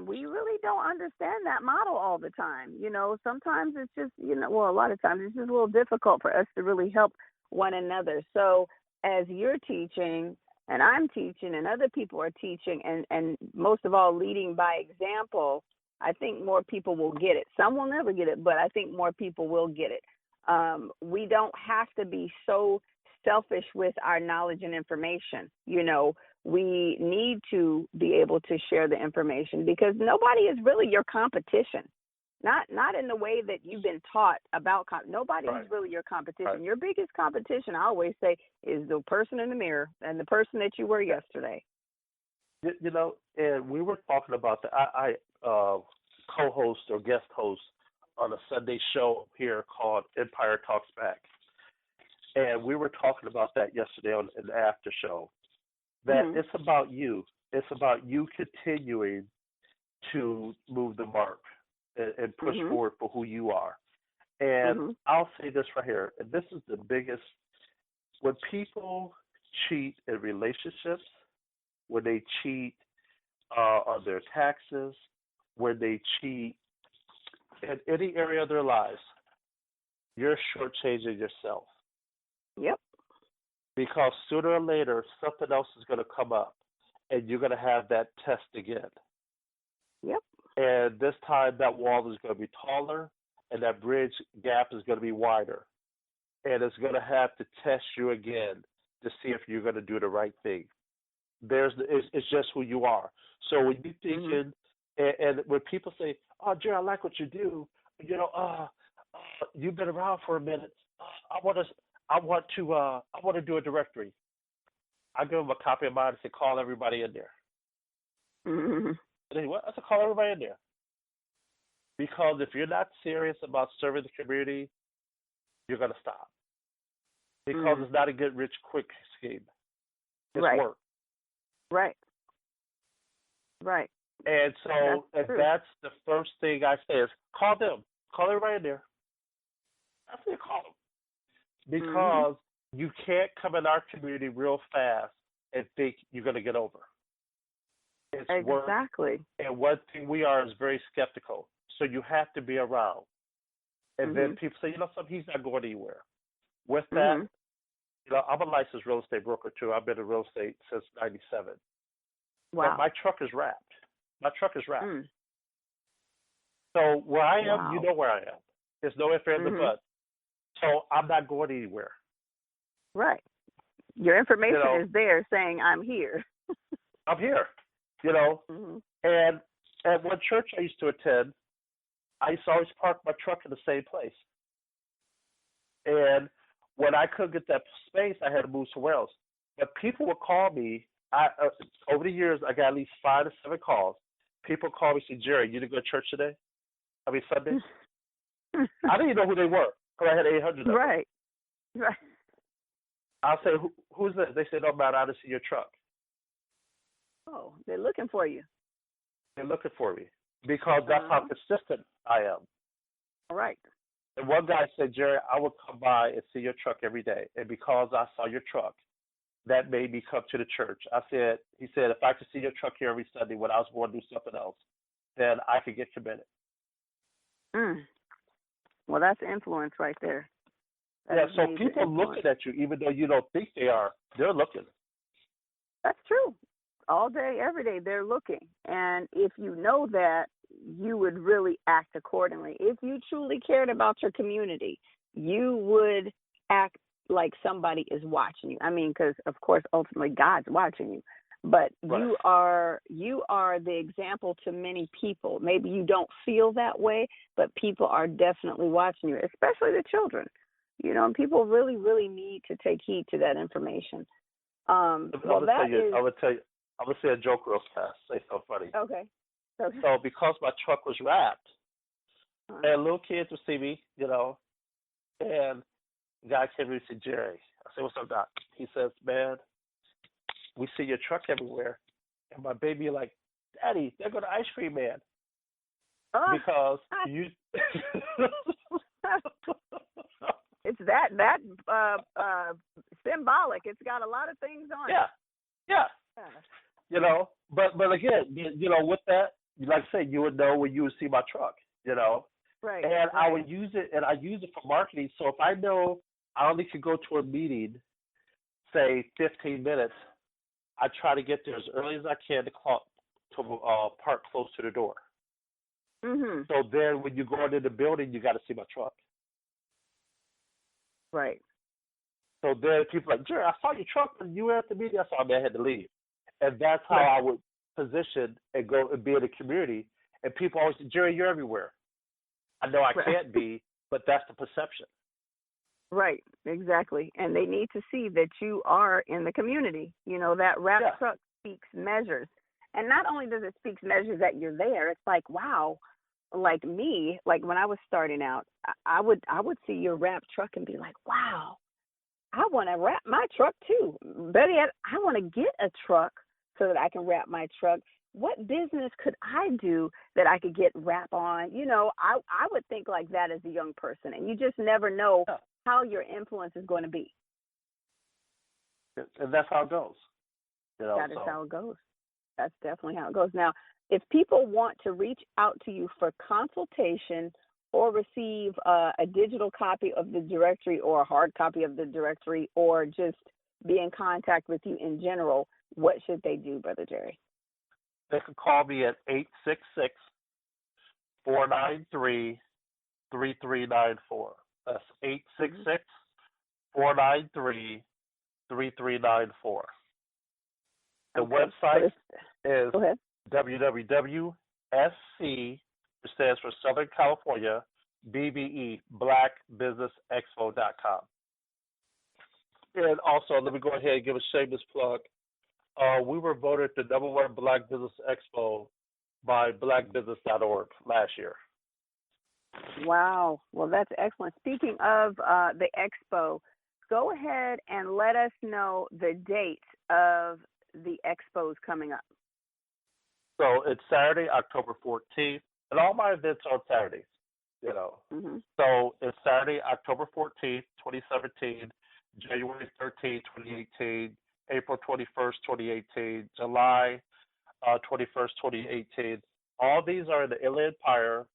We really don't understand that model all the time. You know, sometimes it's just, you know, well, a lot of times it's just a little difficult for us to really help one another. So as you're teaching and I'm teaching and other people are teaching and most of all leading by example, I think more people will get it. Some will never get it, but I think more people will get it. We don't have to be so selfish with our knowledge and information. You know, we need to be able to share the information because nobody is really your competition. Not in the way that you've been taught about. Nobody is really your competition. Right. Your biggest competition, I always say, is the person in the mirror and the person that you were yesterday. You know, and we were talking about that. I co-host or guest host on a Sunday show here called Empire Talks Back. And we were talking about that yesterday on an after show. That it's about you. It's about you continuing to move the mark and push forward for who you are. And I'll say this right here, and this is the biggest, when people cheat in relationships, when they cheat on their taxes, when they cheat in any area of their lives, you're shortchanging yourself. Yep. Because sooner or later, something else is going to come up, and you're going to have that test again. Yep. And this time, that wall is going to be taller, and that bridge gap is going to be wider. And it's going to have to test you again to see if you're going to do the right thing. It's just who you are. So when you're thinking, and when people say, "Oh, Jerry, I like what you do," you've been around for a minute. I want to do a directory. I give them a copy of mine and say, call everybody in there. And then what? I said, call everybody in there. Because if you're not serious about serving the community, you're going to stop. Because it's not a get rich quick scheme. It's work. Right. Right. And so that's the first thing I say is call them. Call everybody in there. I say call them. Because you can't come in our community real fast and think you're going to get over. It's exactly. work. And one thing we are is very skeptical. So you have to be around. And then people say, something, he's not going anywhere. With that, I'm a licensed real estate broker too. I've been in real estate since '97. Wow. But my truck is wrapped. So where I am, you know where I am. There's no ifs, ands, or buts. So I'm not going anywhere. Right. Your information is there saying I'm here. I'm here. And at one church I used to attend, I used to always park my truck in the same place. And when I couldn't get that space, I had to move somewhere else. But people would call me. Over the years, I got at least 5 to 7 calls. People call me and say, Jerry, you didn't go to church today? Sunday? I didn't even know who they were because I had 800 of them. Right. I'll say, who's this? They say, no, man, I didn't see your truck. Oh, they're looking for you. They're looking for me because that's how consistent I am. All right. And one guy said, Jerry, I would come by and see your truck every day. And because I saw your truck, that made me come to the church. He said, if I could see your truck here every Sunday when I was going to do something else, then I could get committed. Well, that's influence right there. So people looking at you, even though you don't think they are, they're looking. That's true. All day, every day, they're looking. And if you know that, you would really act accordingly. If you truly cared about your community, you would act like somebody is watching you. Because, of course, ultimately God's watching you. But you are the example to many people. Maybe you don't feel that way, but people are definitely watching you, especially the children. And people really, really need to take heed to that information. I'm going to say a joke real fast. Say something funny. Okay. So because my truck was wrapped, and little kids would see me, and the guy came to me and said, Jerry. I said, what's up, Doc? He says, man, we see your truck everywhere. And my baby like, Daddy, there go the ice cream man. Because you... It's that symbolic. It's got a lot of things on it. Yeah. But again, with that, like I said, you would know when you would see my truck, Right. And I would use it, and I use it for marketing. So if I know I only could go to a meeting, say 15 minutes, I try to get there as early as I can to park close to the door. So then when you go into the building, you got to see my truck. Right. So then people are like, Jerry, I saw your truck when you were at the meeting. I saw, I had to leave. And that's how I would position and go and be in the community. And people always say, Jerry, you're everywhere. I know I can't be, but that's the perception. Right, exactly. And they need to see that you are in the community. That wrap truck speaks measures. And not only does it speak measures that you're there, it's like, wow, like me, like when I was starting out, I would see your wrap truck and be like, wow, I want to wrap my truck too. Better yet, I want to get a truck so that I can wrap my truck. What business could I do that I could get wrap on? You know, I would think like that as a young person, and you just never know how your influence is going to be. And that's how it goes. You know, that is how it goes. That's definitely how it goes. Now, if people want to reach out to you for consultation or receive a digital copy of the directory or a hard copy of the directory or just be in contact with you in general, what should they do, Brother Jerry? They can call me at 866-493-3394. That's 866-493-3394. The website is www.SC, which stands for Southern California, BBE, BlackBusinessExpo.com. And also, let me go ahead and give a shameless plug. We were voted the #1 Black Business Expo by blackbusiness.org last year. Wow. Well, that's excellent. Speaking of the expo, go ahead and let us know the date of the expos coming up. So it's Saturday, October 14th, and all my events are on Saturdays, you know. Mm-hmm. So it's Saturday, October 14th, 2017, January 13th, 2018, April 21st, 2018, July 21st, 2018. All these are in the Inland Empire,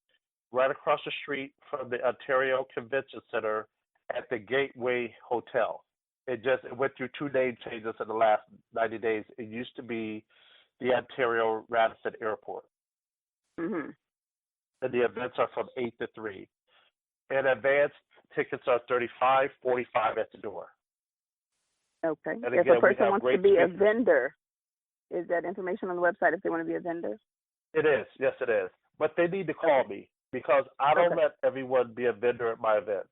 right across the street from the Ontario Convention Center at the Gateway Hotel. It went through 2 name changes in the last 90 days. It used to be the Ontario Radisson Airport. Mm-hmm. And the events are from 8 to 3. And advanced tickets are $35, $45 at the door. Okay. And if again, a person wants to be a vendor, is that information on the website if they want to be a vendor? It is. Yes, it is. But they need to call me because I don't let everyone be a vendor at my events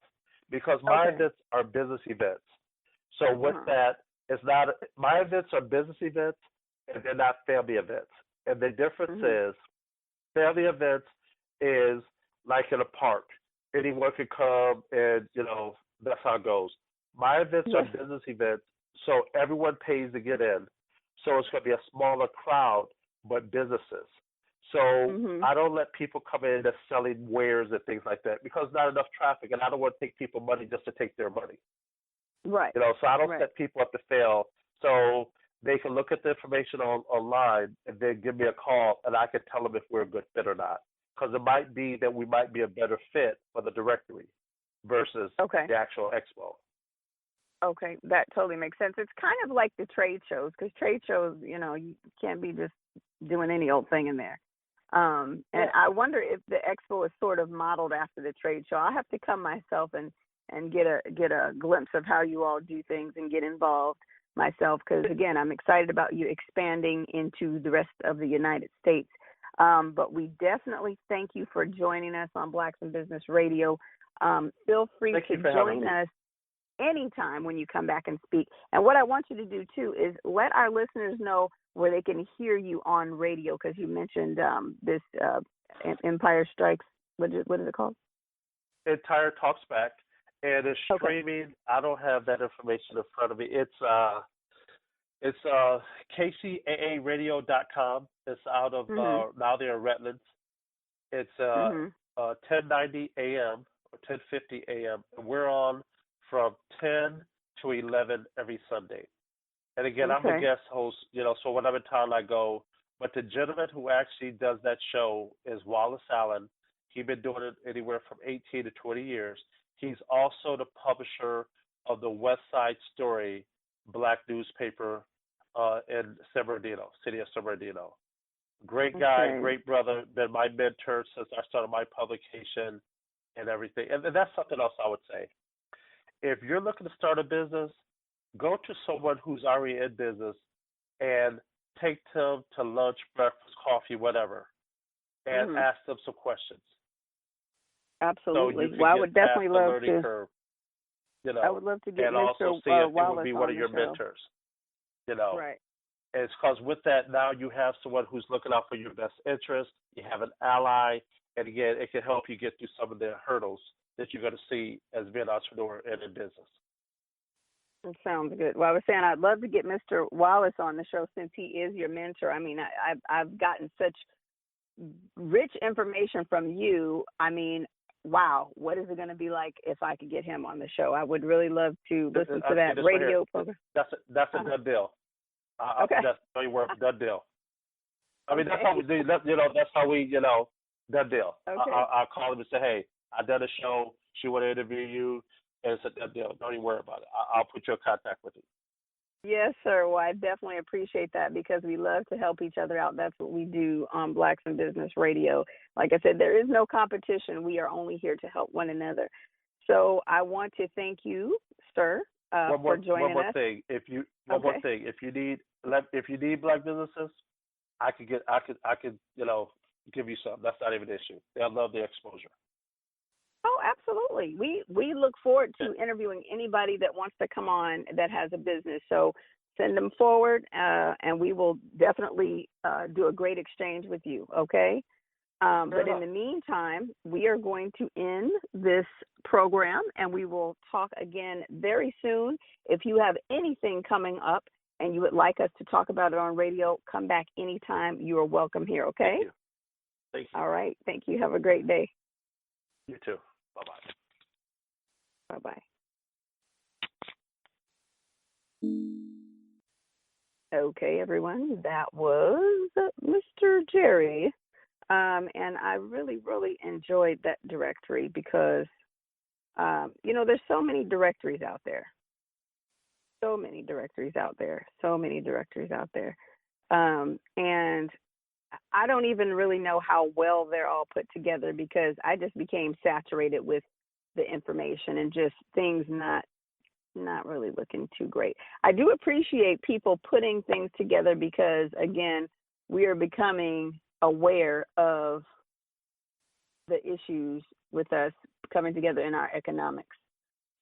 because my events are business events. So with that, it's not my events are business events and they're not family events. And the difference is family events is like in a park. Anyone can come and, you know, that's how it goes. My events are business events, so everyone pays to get in. So it's going to be a smaller crowd, but businesses. So I don't let people come in that's selling wares and things like that because not enough traffic, and I don't want to take people money just to take their money. Right. You know, so I don't set people up to fail. So they can look at the information online and then give me a call, and I can tell them if we're a good fit or not. Because it might be that we might be a better fit for the directory versus the actual expo. Okay, that totally makes sense. It's kind of like the trade shows because trade shows, you know, you can't be just doing any old thing in there. And I wonder if the expo is sort of modeled after the trade show. I have to come myself and get a glimpse of how you all do things and get involved myself because, again, I'm excited about you expanding into the rest of the United States. But we definitely thank you for joining us on Blacks in Business Radio. Feel free to join us anytime when you come back and speak. And what I want you to do, too, is let our listeners know where they can hear you on radio because you mentioned this Empire Strikes. What is it called? Empire Talks Back. And it's streaming. I don't have that information in front of me. It's KCAAradio.com. It's out of now they're in Redlands. It's 10:90 a.m. or 10:50 a.m. and we're on from 10 to 11 every Sunday. And again, I'm a guest host, you know, so when I'm in town I go. But the gentleman who actually does that show is Wallace Allen. He's been doing it anywhere from 18 to 20 years. He's also the publisher of the West Side Story Black newspaper in San Bernardino, city of San Bernardino. Great guy, great brother, been my mentor since I started my publication and everything. And that's something else I would say. If you're looking to start a business, go to someone who's already in business and take them to lunch, breakfast, coffee, whatever, and ask them some questions. Absolutely. So well, I would definitely love to. Curve, you know, I would love to get and Mr. also see if Wallace it would be one of your show. mentors. You know, right? And it's because with that now you have someone who's looking out for your best interest. You have an ally, And again, it can help you get through some of the hurdles that you're going to see as being an entrepreneur and in business. That sounds good. Well, I was saying I'd love to get Mr. Wallace on the show since he is your mentor. I mean, I've gotten such rich information from you. I mean, wow, what is it going to be like if I could get him on the show? I would really love to listen to that radio program. That's a done deal. Okay. That's very worth done deal. I mean, Okay. that's how we do. That's how we, done deal. Okay. I'll call him and say, hey, I done a show. She want to interview you, and it's a done deal. Don't even worry about it. I'll put you in contact with him. Yes, sir. Well, I definitely appreciate that because we love to help each other out. That's what we do on Blacks in Business Radio. Like I said, there is no competition. We are only here to help one another. So I want to thank you, sir, for joining us. One more thing. If you need black businesses, I could give you some. That's not even an issue. They'll love the exposure. Oh, absolutely. We look forward to interviewing anybody that wants to come on that has a business. So send them forward, and we will definitely do a great exchange with you, okay? But in the meantime, we are going to end this program, and we will talk again very soon. If you have anything coming up and you would like us to talk about it on radio, come back anytime. You are welcome here, okay? Thank you. All right. Thank you. Have a great day. You too. Bye-bye. Bye-bye. Okay, everyone, that was Mr. Jerry. And I really, really enjoyed that directory because, there's so many directories out there. And I don't even really know how well they're all put together because I just became saturated with the information and just things not really looking too great. I do appreciate people putting things together because, again, we are becoming aware of the issues with us coming together in our economics.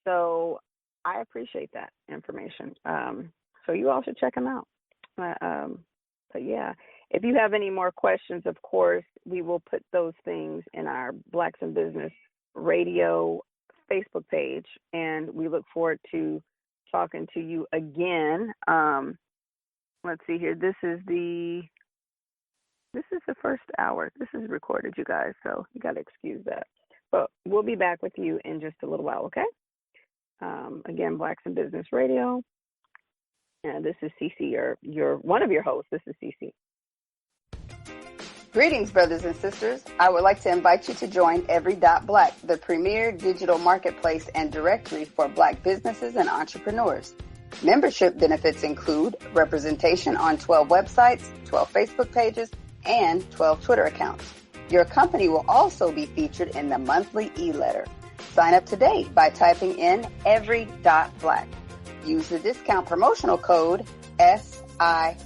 So I appreciate that information. So you all should check them out. But yeah, if you have any more questions, of course, we will put those things in our Blacks in Business Radio Facebook page, and we look forward to talking to you again. Let's see here. This is the first hour. This is recorded, you guys, so you got to excuse that. But we'll be back with you in just a little while, okay? Again, Blacks in Business Radio. And this is Cece, your one of your hosts. This is Cece. Greetings, brothers and sisters. I would like to invite you to join Every.Black, the premier digital marketplace and directory for Black businesses and entrepreneurs. Membership benefits include representation on 12 websites, 12 Facebook pages, and 12 Twitter accounts. Your company will also be featured in the monthly e-letter. Sign up today by typing in Every.Black. Use the discount promotional code SISI.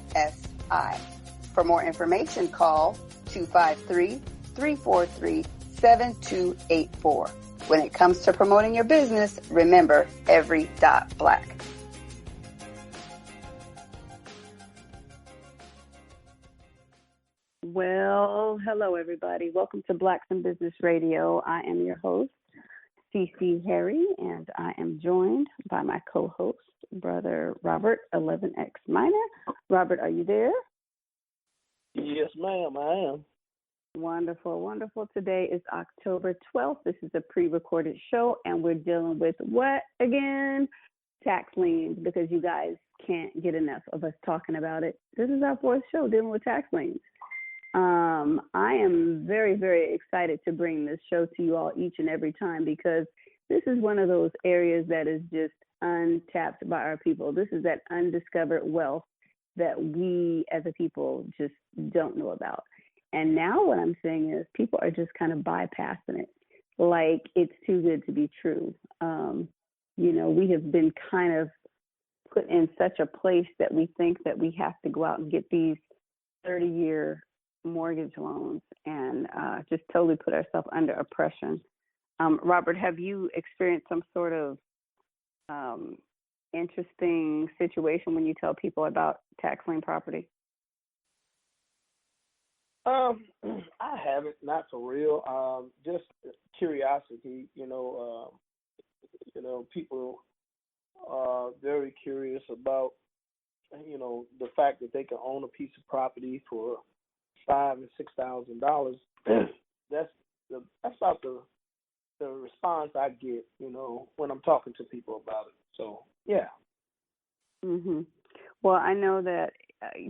For more information, call 253-343-7284. When it comes to promoting your business, remember Every.Black. Well, hello, everybody. Welcome to Blacks in Business Radio. I am your host, CC Harry, and I am joined by my co-host, Brother Robert, 11X Minor. Robert, are you there? Yes, ma'am, I am. Wonderful, wonderful. Today is October 12th. This is a pre-recorded show, and we're dealing with what again? Tax liens, because you guys can't get enough of us talking about it. This is our fourth show dealing with tax liens. I am very, very excited to bring this show to you all each and every time because this is one of those areas that is just untapped by our people. This is that undiscovered wealth that we as a people just don't know about. And now what I'm saying is people are just kind of bypassing it like it's too good to be true. We have been kind of put in such a place that we think that we have to go out and get these 30-year mortgage loans and just totally put ourselves under oppression. Robert, have you experienced some sort of interesting situation when you tell people about tax lien property? I haven't, not for real. Just curiosity. People are very curious about, the fact that they can own a piece of property for $5,000 and $6,000. That's about the response I get, when I'm talking to people about it. So yeah. Mhm. Well, I know that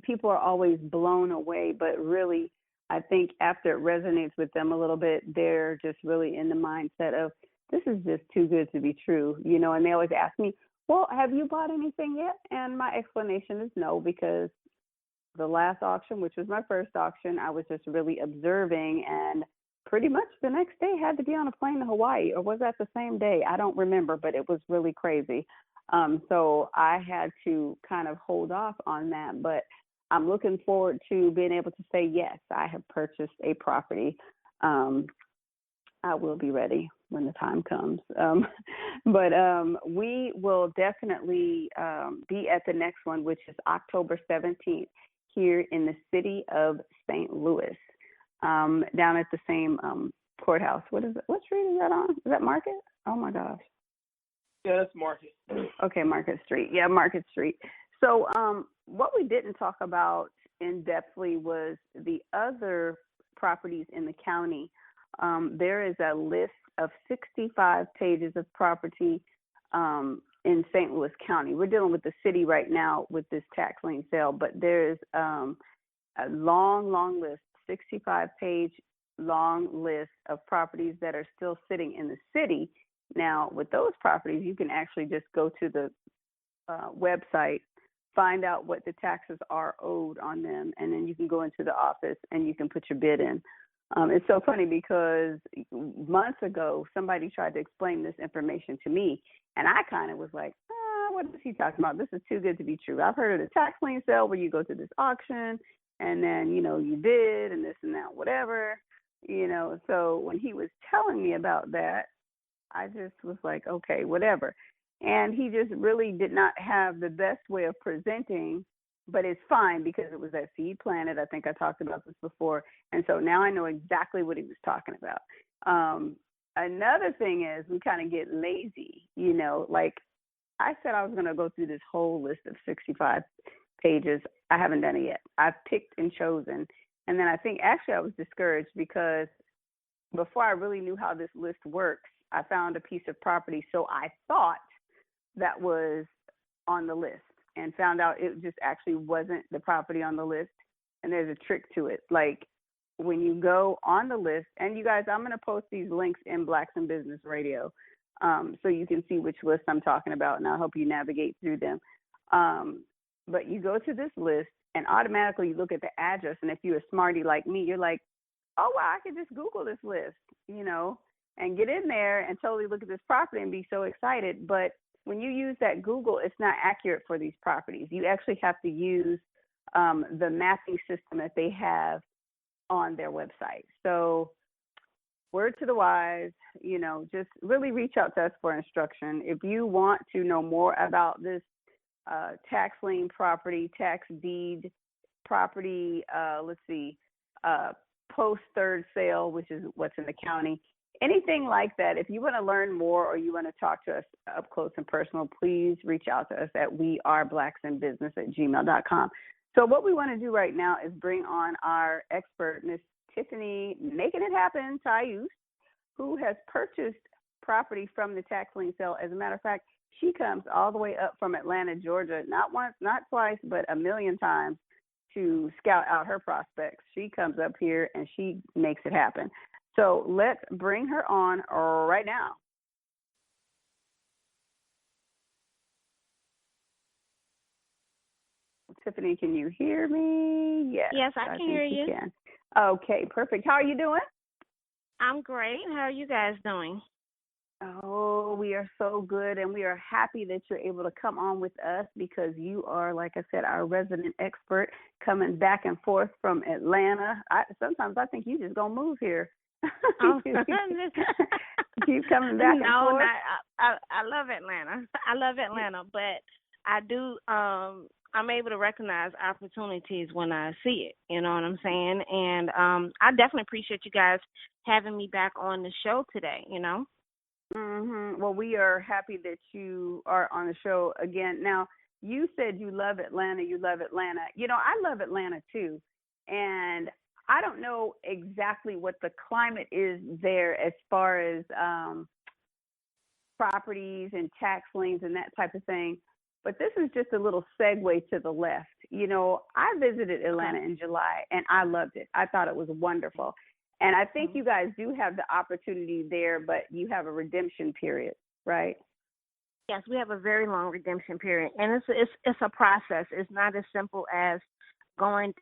people are always blown away, but really, I think after it resonates with them a little bit, they're just really in the mindset of, this is just too good to be true, and they always ask me, well, have you bought anything yet? And my explanation is no, because the last auction, which was my first auction, I was just really observing, and pretty much the next day had to be on a plane to Hawaii, or was that the same day? I don't remember, but it was really crazy. So I had to kind of hold off on that, but I'm looking forward to being able to say, yes, I have purchased a property. I will be ready when the time comes. But we will definitely be at the next one, which is October 17th here in the city of St. Louis, down at the same courthouse. What is it? What street is that on? Is that Market? Oh, my gosh. Yeah, that's Market. Okay, Market Street. Yeah, Market Street. So what we didn't talk about in depthly was the other properties in the county. There is a list of 65 pages of property in St. Louis County. We're dealing with the city right now with this tax lien sale, but there's a long list, 65-page long list of properties that are still sitting in the city. Now, with those properties, you can actually just go to the website, find out what the taxes are owed on them, and then you can go into the office and you can put your bid in. It's so funny because months ago, somebody tried to explain this information to me, and I kind of was like, what is he talking about? This is too good to be true. I've heard of the tax lien sale where you go to this auction, and then, you bid and this and that, whatever, So when he was telling me about that, I just was like, okay, whatever. And he just really did not have the best way of presenting, but it's fine because it was at Seed Planet. I think I talked about this before. And so now I know exactly what he was talking about. Another thing is we kind of get lazy, like I said I was going to go through this whole list of 65 pages. I haven't done it yet. I've picked and chosen. And then I think actually I was discouraged because before I really knew how this list works, I found a piece of property. So I thought that was on the list and found out it just actually wasn't the property on the list. And there's a trick to it. Like when you go on the list, and you guys, I'm going to post these links in Blacks in Business Radio so you can see which list I'm talking about, and I'll help you navigate through them. But you go to this list and automatically you look at the address. And if you're a smarty like me, you're like, oh, wow, I could just Google this list, and get in there and totally look at this property and be so excited. But when you use that Google, it's not accurate for these properties. You actually have to use the mapping system that they have on their website. So word to the wise, just really reach out to us for instruction. If you want to know more about this tax lien property, tax deed property, post third sale, which is what's in the county, anything like that, if you want to learn more or you want to talk to us up close and personal, please reach out to us at weareblacksinbusiness@gmail.com. So what we want to do right now is bring on our expert, Miss Tiffany Making It Happen Tyuse, who has purchased property from the tax lien sale. As a matter of fact, she comes all the way up from Atlanta, Georgia, not once, not twice, but a million times to scout out her prospects. She comes up here and she makes it happen. So let's bring her on right now. Tiffany, can you hear me? Yes, I can hear you. Can. Okay, perfect. How are you doing? I'm great. How are you guys doing? Oh, we are so good, and we are happy that you're able to come on with us because you are, like I said, our resident expert coming back and forth from Atlanta. Sometimes I think you just going to move here. Oh. Keep coming back and forth. I love Atlanta. I love Atlanta, but I do I'm able to recognize opportunities when I see it. You know what I'm saying? And I definitely appreciate you guys having me back on the show today. You know. Well, we are happy that you are on the show again. Now, you said you love Atlanta. You love Atlanta. You know, I love Atlanta too, and I don't know exactly what the climate is there as far as properties and tax liens and that type of thing. But this is just a little segue to the left. You know, I visited Atlanta in July, and I loved it. I thought it was wonderful. And I think you guys do have the opportunity there, but you have a redemption period, right? Yes, we have a very long redemption period, and it's a process. It's not as simple as going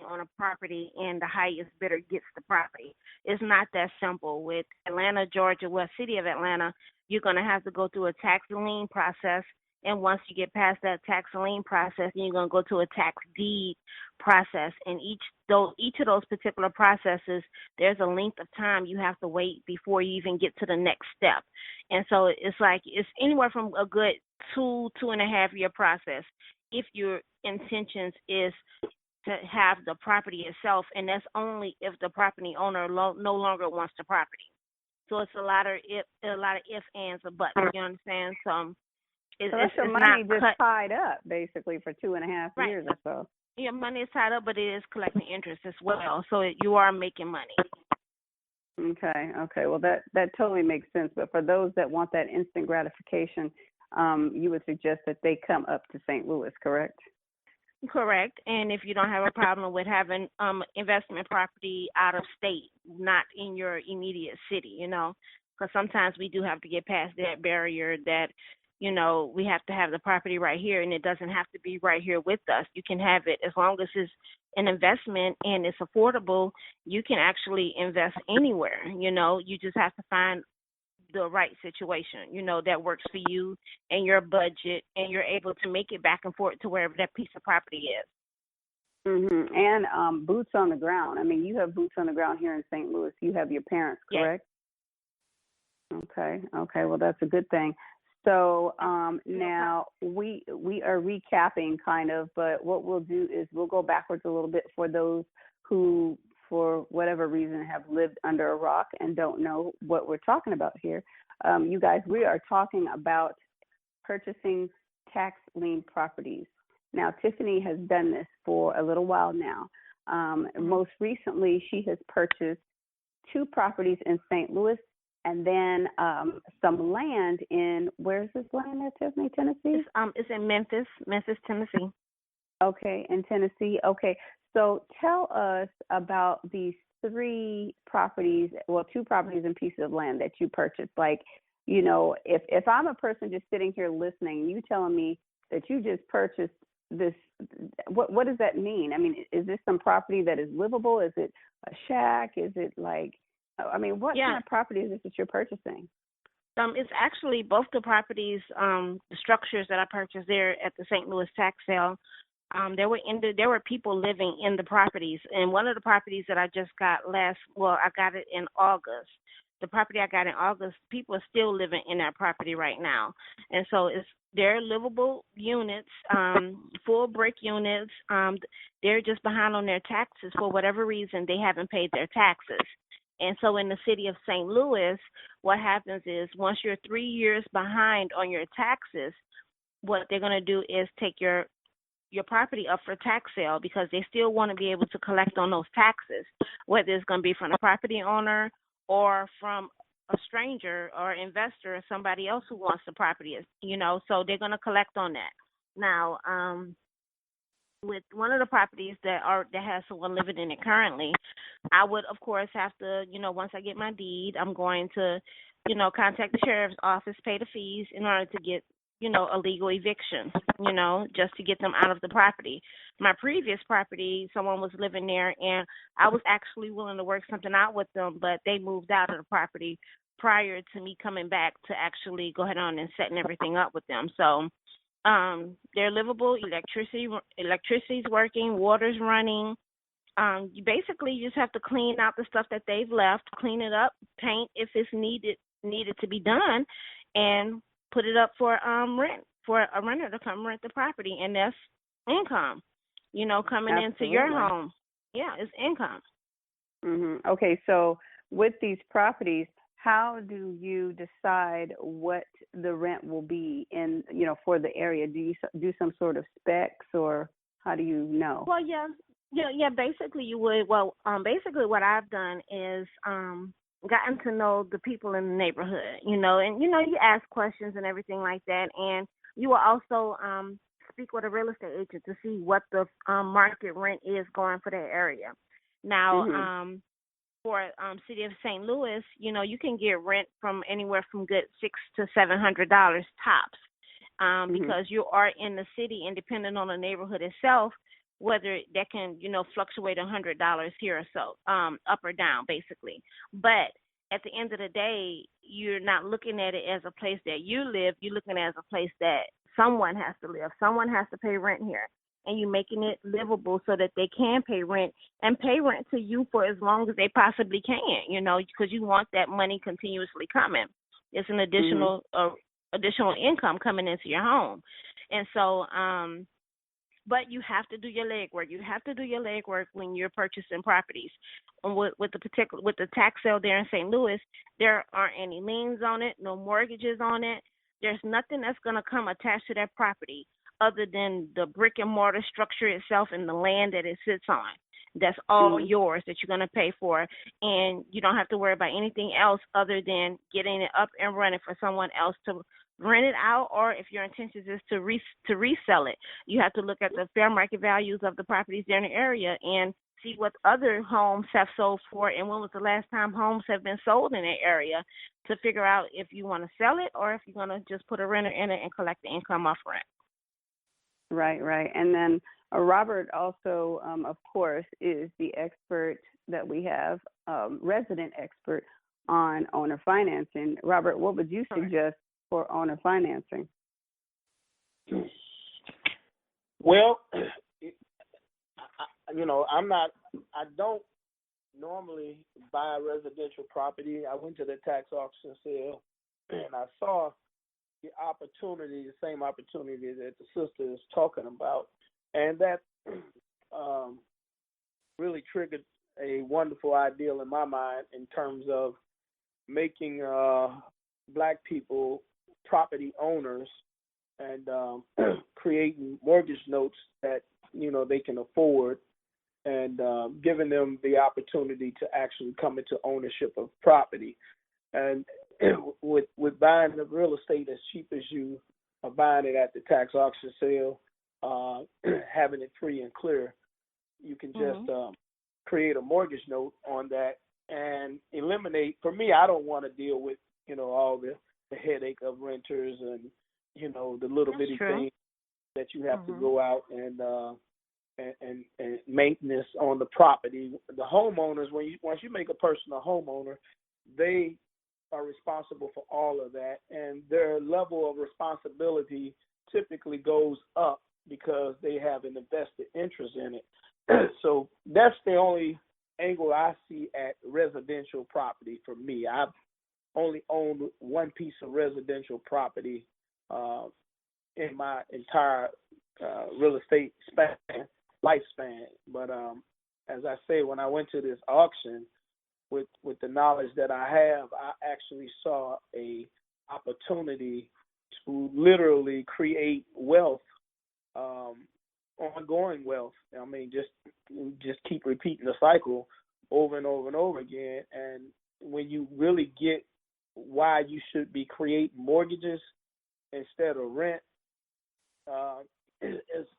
on a property and the highest bidder gets the property. It's not that simple. With Atlanta, Georgia, city of Atlanta, you're going to have to go through a tax lien process. And once you get past that tax lien process, then you're going to go to a tax deed process. And each of those particular processes, there's a length of time you have to wait before you even get to the next step. And so it's anywhere from a good 2.5 year process if your intentions is to have the property itself, and that's only if the property owner no longer wants the property. So it's a lot of ifs, ands, or buts. You understand? So that's your money just tied up basically for 2.5 years or so. Yeah, money is tied up, but it is collecting interest as well. So you are making money. Okay. Well, that totally makes sense. But for those that want that instant gratification, you would suggest that they come up to St. Louis, correct? Correct. And if you don't have a problem with having investment property out of state, not in your immediate city, you know, because sometimes we do have to get past that barrier that, you know, we have to have the property right here, and it doesn't have to be right here with us. You can have it as long as it's an investment and it's affordable. You can actually invest anywhere. You know, you just have to find the right situation, you know, that works for you and your budget, and you're able to make it back and forth to wherever that piece of property is. And boots on the ground. I mean, you have boots on the ground here in St. Louis. You have your parents, correct? Yes. Okay. Well, that's a good thing. So now we are recapping kind of, but what we'll do is we'll go backwards a little bit for those who, for whatever reason, have lived under a rock and don't know what we're talking about here. You guys, we are talking about purchasing tax lien properties. Now, Tiffany has done this for a little while now. Most recently, she has purchased 2 properties in St. Louis, and then some land in, where's this land at, Tiffany, Tennessee? It's in Memphis, Tennessee. Okay, in Tennessee. Okay, so tell us about these 3 properties, well, 2 properties and pieces of land that you purchased. Like, you know, if I'm a person just sitting here listening, you telling me that you just purchased this, what does that mean? I mean, is this some property that is livable? Is it a shack? Is it like, I mean, what kind of property is this that you're purchasing? It's actually both the properties, the structures that I purchased there at the St. Louis tax sale. There were people living in the properties, and one of the properties that I just got I got it in August. The property I got in August, people are still living in that property right now, and so they're livable units, full brick units. They're just behind on their taxes for whatever reason. They haven't paid their taxes. And so in the city of St. Louis, what happens is once you're 3 years behind on your taxes, what they're going to do is take your property up for tax sale, because they still want to be able to collect on those taxes, whether it's going to be from the property owner or from a stranger or investor or somebody else who wants the property, you know, so they're going to collect on that. Now, with one of the properties that has someone living in it currently, I would, of course, have to, you know, once I get my deed, I'm going to, you know, contact the sheriff's office, pay the fees in order to get, you know, a legal eviction, you know, just to get them out of the property. My previous property, someone was living there, and I was actually willing to work something out with them, but they moved out of the property prior to me coming back to actually go ahead on and setting everything up with them. So they're livable. Electricity's working, water's running. You basically just have to clean out the stuff that they've left, clean it up, paint if it's needed to be done, and put it up for rent, for a renter to come rent the property. And income, coming into your home. Yeah, it's income. Okay, so with these properties, how do you decide what the rent will be for the area? Do you do some sort of specs, or how do you know? Well, yeah. Basically, you would. Well, basically, what I've done is gotten to know the people in the neighborhood, and you ask questions and everything like that, and you will also speak with a real estate agent to see what the market rent is going for that area. Now, for city of St. Louis, you can get rent from anywhere from good $600 to $700 tops, because you are in the city, and depending on the neighborhood itself, whether that can fluctuate $100 here or so, up or down, basically. But at the end of the day, you're not looking at it as a place that you live. You're looking at it as a place that someone has to live. Someone has to pay rent here. And you're making it livable so that they can pay rent and pay rent to you for as long as they possibly can, because you want that money continuously coming. It's an additional income coming into your home. And so, but you have to do your legwork. You have to do your legwork when you're purchasing properties. And with the tax sale there in St. Louis, there aren't any liens on it, no mortgages on it. There's nothing that's going to come attached to that property other than the brick and mortar structure itself and the land that it sits on. That's all yours that you're going to pay for, and you don't have to worry about anything else other than getting it up and running for someone else to rent it out, or if your intention is to resell it. You have to look at the fair market values of the properties there in the area and see what other homes have sold for and when was the last time homes have been sold in that area, to figure out if you want to sell it or if you're going to just put a renter in it and collect the income off rent. Right. And then Robert also, of course, is the expert that we have, resident expert on owner financing. Robert, what would you suggest for owner financing? Well, I don't normally buy residential property. I went to the tax auction sale and I saw the same opportunity that the sister is talking about. And that really triggered a wonderful ideal in my mind in terms of making Black people property owners and creating mortgage notes that they can afford, and giving them the opportunity to actually come into ownership of property. And with buying the real estate as cheap as you are buying it at the tax auction sale, having it free and clear, you can just create a mortgage note on that and eliminate. For me, I don't want to deal with all the headache of renters and the little bitty things that you have to go out and maintenance on the property. The homeowners, once you make a person a homeowner, they are responsible for all of that, and their level of responsibility typically goes up because they have an invested interest in it. So that's the only angle I see at residential property for me. I've only owned one piece of residential property in my entire real estate lifespan. But as I say, when I went to this auction, with the knowledge that I have, I actually saw a opportunity to literally create wealth, ongoing wealth. I mean, just keep repeating the cycle over and over and over again. And when you really get why you should be creating mortgages instead of rent, it's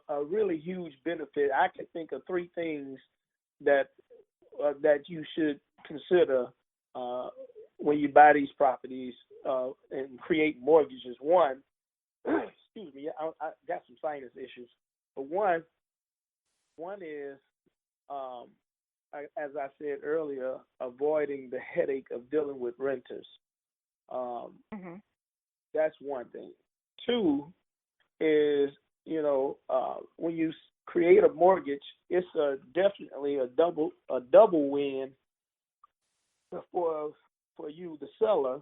a really huge benefit. I can think of three things that you should consider when you buy these properties and create mortgages. One, excuse me, I got some sinus issues, but one is, as I said earlier, avoiding the headache of dealing with renters. That's one thing. Two is, when you create a mortgage, it's definitely a double win for you, the seller,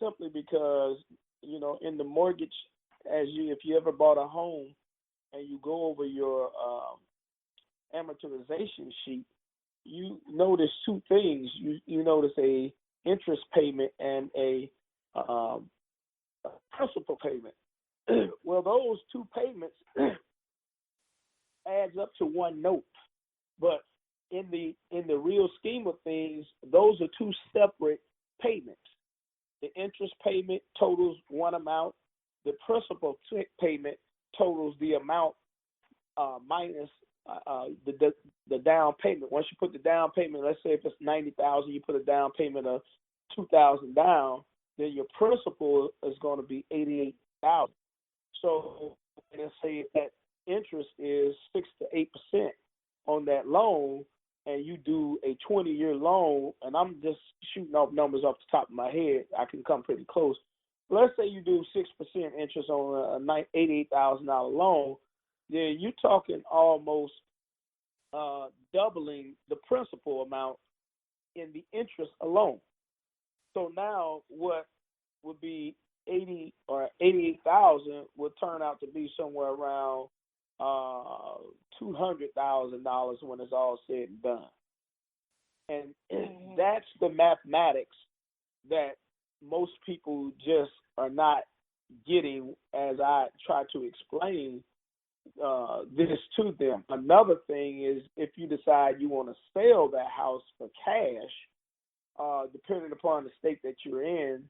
simply because in the mortgage, if you ever bought a home, and you go over your amortization sheet, you notice two things. You notice a interest payment and a principal payment. Well, those two payments adds up to one note, but in the real scheme of things, those are two separate payments. The interest payment totals one amount. The principal payment totals the amount minus the down payment. Once you put the down payment, let's say if it's $90,000, you put a down payment of $2,000 down, then your principal is going to be $88,000. So let's say that interest is 6 to 8% on that loan, and you do a 20-year loan, and I'm just shooting off numbers off the top of my head. I can come pretty close. Let's say you do 6% interest on a $88,000 loan, then you're talking almost doubling the principal amount in the interest alone. So now what would be 80 or 88,000 would turn out to be somewhere around $200,000 when it's all said and done. And that's the mathematics that most people just are not getting as I try to explain this to them. Another thing is if you decide you want to sell that house for cash, depending upon the state that you're in,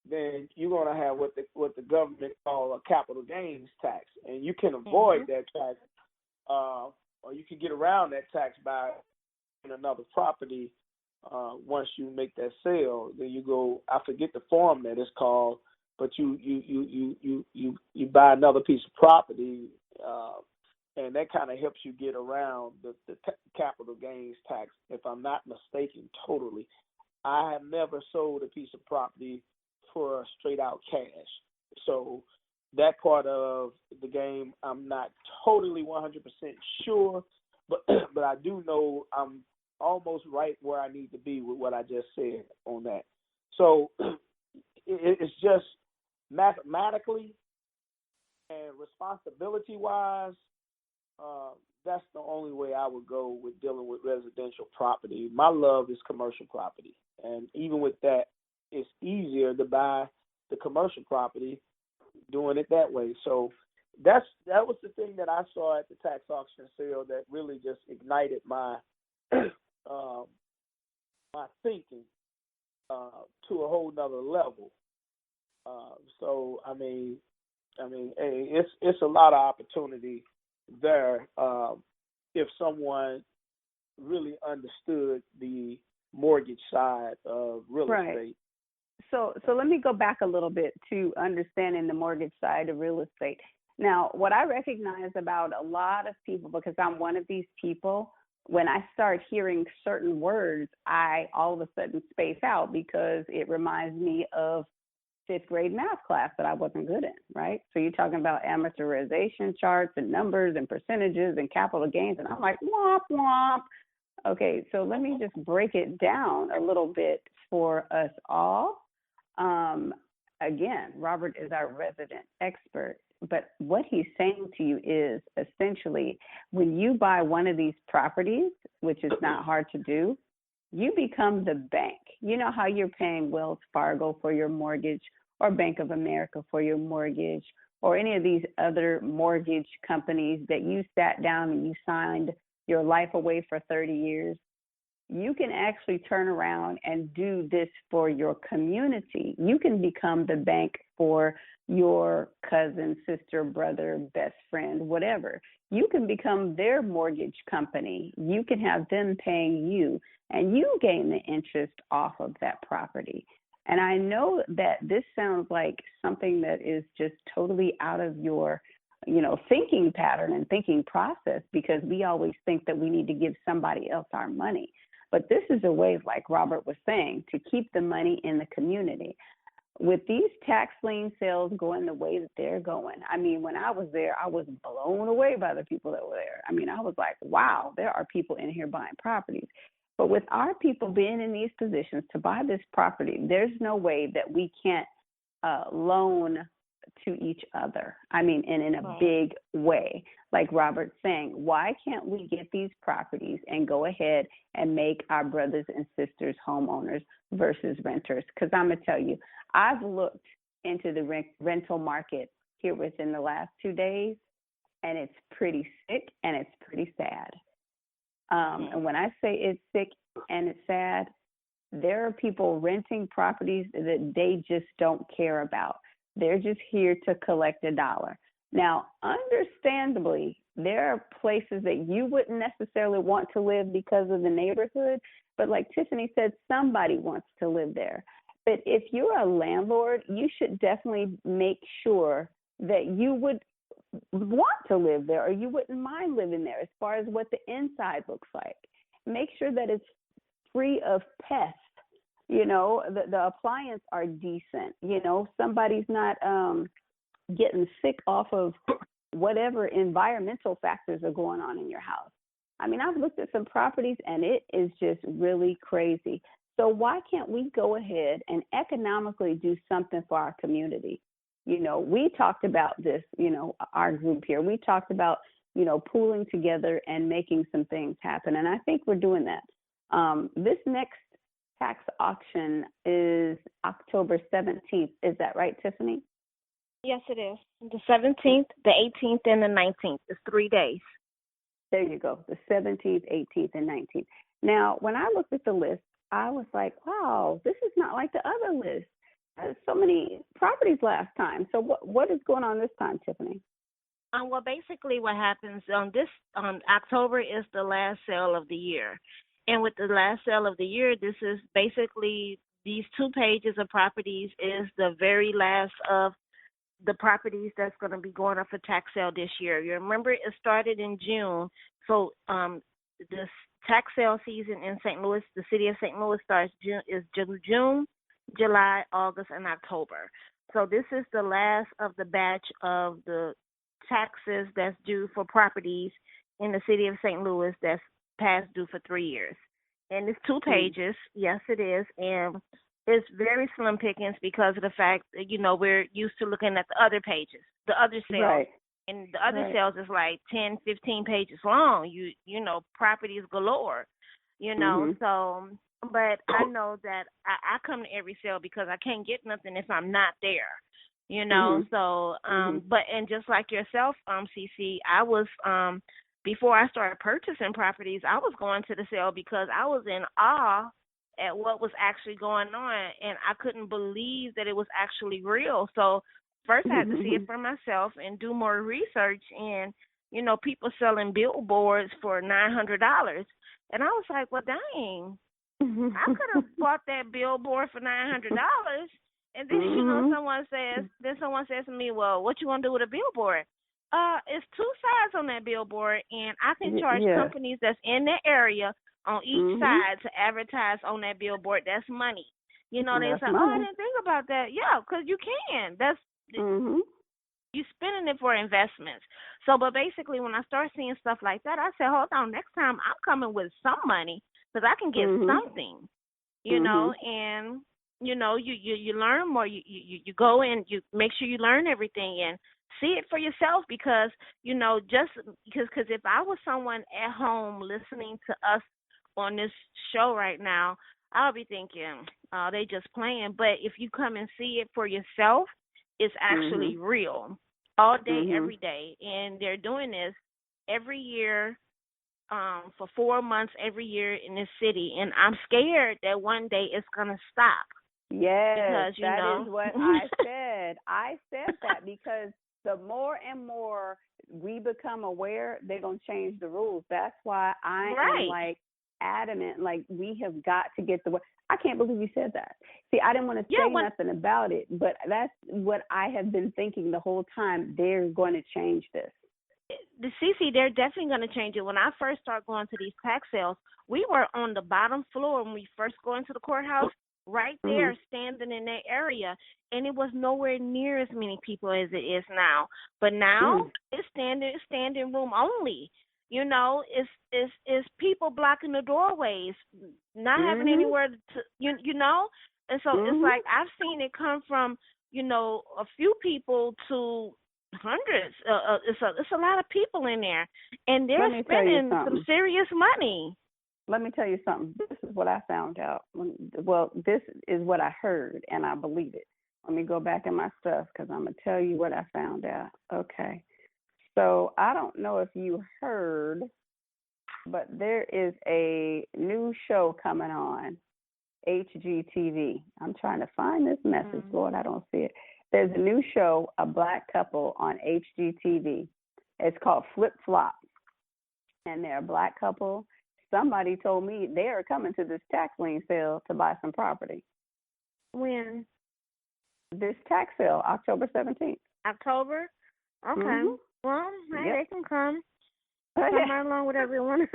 then you're going to have what the government call a capital gains tax, and you can avoid that tax, or you can get around that tax by in another property. Once you make that sale, then you go. I forget the form that it's called, but you buy another piece of property, and that kind of helps you get around the capital gains tax. If I'm not mistaken, totally. I have never sold a piece of property for straight out cash. So that part of the game, I'm not totally 100% sure, but I do know I'm almost right where I need to be with what I just said on that. So it's just mathematically and responsibility-wise, that's the only way I would go with dealing with residential property. My love is commercial property, and even with that, it's easier to buy the commercial property doing it that way. So that was the thing that I saw at the tax auction sale that really just ignited my my thinking to a whole nother level. So I mean, hey, it's a lot of opportunity there if someone really understood the mortgage side of real estate. So let me go back a little bit to understanding the mortgage side of real estate. Now, what I recognize about a lot of people, because I'm one of these people, when I start hearing certain words, I all of a sudden space out because it reminds me of 5th grade math class that I wasn't good in, right? So you're talking about amortization charts and numbers and percentages and capital gains, and I'm like, womp, womp. Okay, so let me just break it down a little bit for us all. Again, Robert is our resident expert, but what he's saying to you is essentially when you buy one of these properties, which is not hard to do, you become the bank. You know how you're paying Wells Fargo for your mortgage or Bank of America for your mortgage or any of these other mortgage companies that you sat down and you signed your life away for 30 years. You can actually turn around and do this for your community. You can become the bank for your cousin, sister, brother, best friend, whatever. You can become their mortgage company. You can have them paying you, and you gain the interest off of that property. And I know that this sounds like something that is just totally out of your thinking pattern and thinking process, because we always think that we need to give somebody else our money. But this is a way, like Robert was saying, to keep the money in the community. With these tax lien sales going the way that they're going, I mean, when I was there, I was blown away by the people that were there. I mean, I was like, wow, there are people in here buying properties. But with our people being in these positions to buy this property, there's no way that we can't loan to each other. I mean, and in a big way. Like Robert's saying, why can't we get these properties and go ahead and make our brothers and sisters homeowners versus renters? Because I'm going to tell you, I've looked into the rental market here within the last 2 days, and it's pretty sick and it's pretty sad. And when I say it's sick and it's sad, there are people renting properties that they just don't care about. They're just here to collect a dollar. Now, understandably, there are places that you wouldn't necessarily want to live because of the neighborhood, but like Tiffany said, somebody wants to live there. But if you're a landlord, you should definitely make sure that you would want to live there or you wouldn't mind living there as far as what the inside looks like. Make sure that it's free of pests. You know, the appliances are decent. You know, somebody's not getting sick off of whatever environmental factors are going on in your house. I mean, I've looked at some properties and it is just really crazy. So why can't we go ahead and economically do something for our community? You know, we talked about this, you know, our group here. We talked about, you know, pooling together and making some things happen. And I think we're doing that. This next tax auction is October 17th. Is that right, Tiffany? Yes, it is. The 17th, the 18th, and the 19th. It's 3 days. There you go. The 17th, 18th, and 19th. Now, when I looked at the list, I was like, wow, this is not like the other list. There's so many properties last time. So what is going on this time, Tiffany? Well, basically what happens on October is the last sale of the year. And with the last sale of the year, this is basically these 2 pages of properties is the very last of the properties that's going to be going up for tax sale this year. You remember it started in June. So this tax sale season in St. Louis, the city of St. Louis starts June, July, August, and October. So this is the last of the batch of the taxes that's due for properties in the city of St. Louis that's past due for 3 years. And it's 2 pages. Yes, it is. And it's very slim pickings because of the fact that, you know, we're used to looking at the other pages, the other sales. Right. And the other sales is like 10, 15 pages long, you know, properties galore, you know. So, but I know that I come to every sale because I can't get nothing if I'm not there, you know. So, but, and just like yourself, CC, I was, before I started purchasing properties, I was going to the sale because I was in awe at what was actually going on, and I couldn't believe that it was actually real. So first I had to see it for myself and do more research, and, you know, people selling billboards for $900. And I was like, well, dang, I could have bought that billboard for $900. And then, you know, someone says to me, well, what you want to do with a billboard? It's 2 sides on that billboard, and I can charge companies that's in that area on each side to advertise on that billboard. That's money. You know, they say, oh, I didn't think about that. Yeah, because you can. That's you spending it for investments. So, but basically, when I start seeing stuff like that, I said, hold on, next time I'm coming with some money because I can get something, you know, and, you know, you learn more. You go and you make sure you learn everything and see it for yourself because, you know, just because if I was someone at home listening to us on this show right now, I'll be thinking, oh, they just playing. But if you come and see it for yourself, it's actually real all day, every day. And they're doing this every year for 4 months every year in this city. And I'm scared that one day it's going to stop. Yes, because, that is what I said. I said that because the more and more we become aware, they're going to change the rules. That's why I am like adamant, like we have got to get the word. I can't believe you said that. See, I didn't want to say nothing about it, but that's what I have been thinking the whole time. They're going to change this. The CC, they're definitely going to change it. When I first started going to these tax sales, we were on the bottom floor when we first go into the courthouse, right there, standing in that area, and it was nowhere near as many people as it is now. But now it's standing room only. You know, it's people blocking the doorways, not having anywhere to, you know. And so it's like I've seen it come from a few people to hundreds. It's a lot of people in there, and they're spending some serious money. Let me tell you something. This is what I found out. Well, this is what I heard, and I believe it. Let me go back in my stuff because I'm going to tell you what I found out. Okay. So I don't know if you heard, but there is a new show coming on HGTV. I'm trying to find this message. Lord, I don't see it. There's a new show, a black couple on HGTV. It's called Flip Flop, and they're a black couple. Somebody told me they are coming to this tax lien sale to buy some property. When? This tax sale, October 17th. October? Okay. Well, hey, they can come. Come right along with everyone.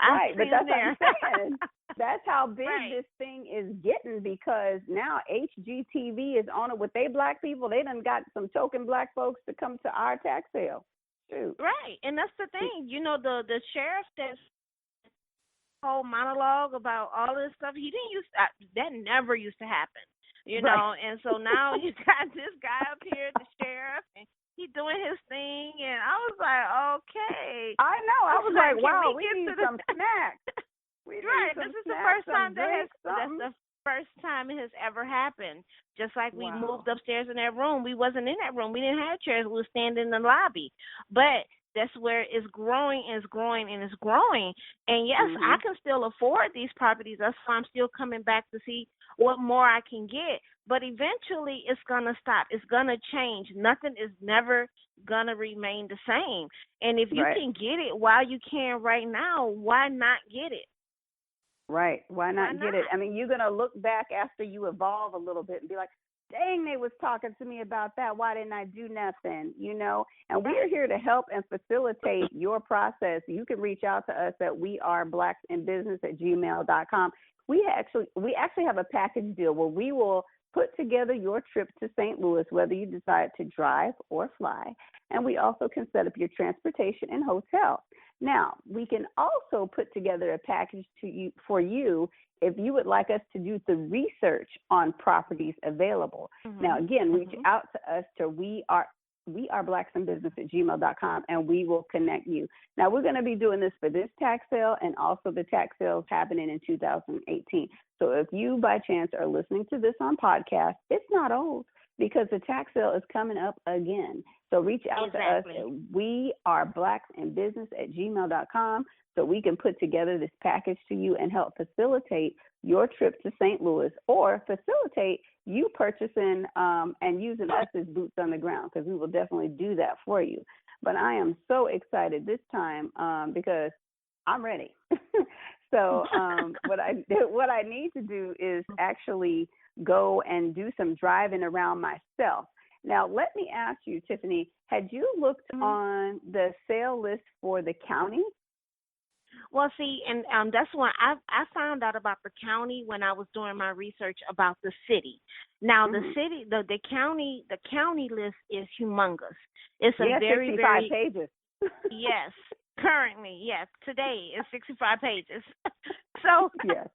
Right, but that's what I'm saying. That's how big this thing is getting, because now HGTV is on it with they black people. They done got some token black folks to come to our tax sale. Shoot. Right, and that's the thing. The sheriff that's whole monologue about all this stuff, he didn't that never used to happen. And so now you got this guy up here, the sheriff, and he doing his thing, and I was like, okay. I know. I was like, wow, we need some snacks. This is the first time that's the first time it has ever happened. Just like we moved upstairs in that room. We wasn't in that room. We didn't have chairs. We were standing in the lobby. But that's where it's growing and it's growing and it's growing. And yes, I can still afford these properties. That's why I'm still coming back to see what more I can get. But eventually it's going to stop. It's going to change. Nothing is never going to remain the same. And if you can get it while you can right now, why not get it? Right. Why not get it? I mean, you're going to look back after you evolve a little bit and be like, dang, they was talking to me about that. Why didn't I do nothing? And we're here to help and facilitate your process. You can reach out to us at weareblacksinbusiness@gmail.com. We actually have a package deal where we will put together your trip to St. Louis, whether you decide to drive or fly. And we also can set up your transportation and hotel. Now, we can also put together a package for you if you would like us to do the research on properties available. Now, again, reach out to us to weareblacksinbusiness@gmail.com, and we will connect you. Now, we're going to be doing this for this tax sale and also the tax sales happening in 2018. So if you, by chance, are listening to this on podcast, it's not old, because the tax sale is coming up again. So reach out to us at weareblacksinbusiness@gmail.com so we can put together this package to you and help facilitate your trip to St. Louis, or facilitate you purchasing and using us as boots on the ground, because we will definitely do that for you. But I am so excited this time because I'm ready. So what I need to do is actually go and do some driving around myself. Now, let me ask you, Tiffany, had you looked on the sale list for the county? Well, see, and that's when I found out about the county when I was doing my research about the city. Now, the city, the county list is humongous. It's a very, 65 pages. Yes, currently, yes, today it's 65 pages. So, yes.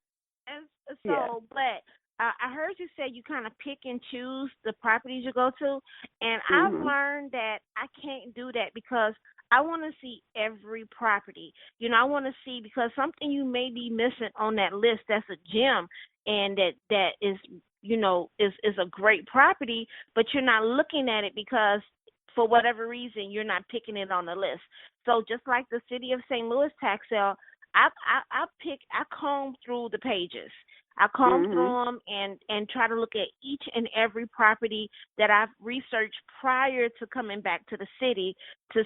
But I heard you say you kind of pick and choose the properties you go to, and I've learned that I can't do that, because I want to see every property. I want to see, because something you may be missing on that list that's a gem, and that is, is a great property, but you're not looking at it because for whatever reason you're not picking it on the list. So just like the City of St. Louis tax sale, I comb through the pages. I comb through them and try to look at each and every property that I've researched prior to coming back to the city to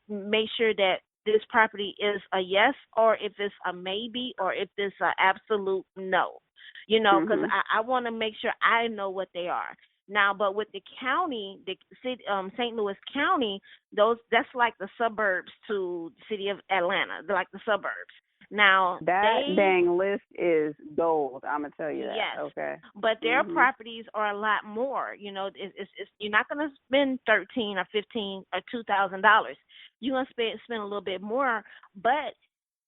make sure that this property is a yes, or if it's a maybe, or if it's an absolute no. Because I want to make sure I know what they are. Now, but with the county, the city, St. Louis County, that's like the suburbs to the city of Atlanta. They're like the suburbs. Now dang list is gold. I'm gonna tell you that. Yes. Okay. But their properties are a lot more. It's you're not gonna spend $13,000 or $15,000 or $2,000. You're gonna spend a little bit more, but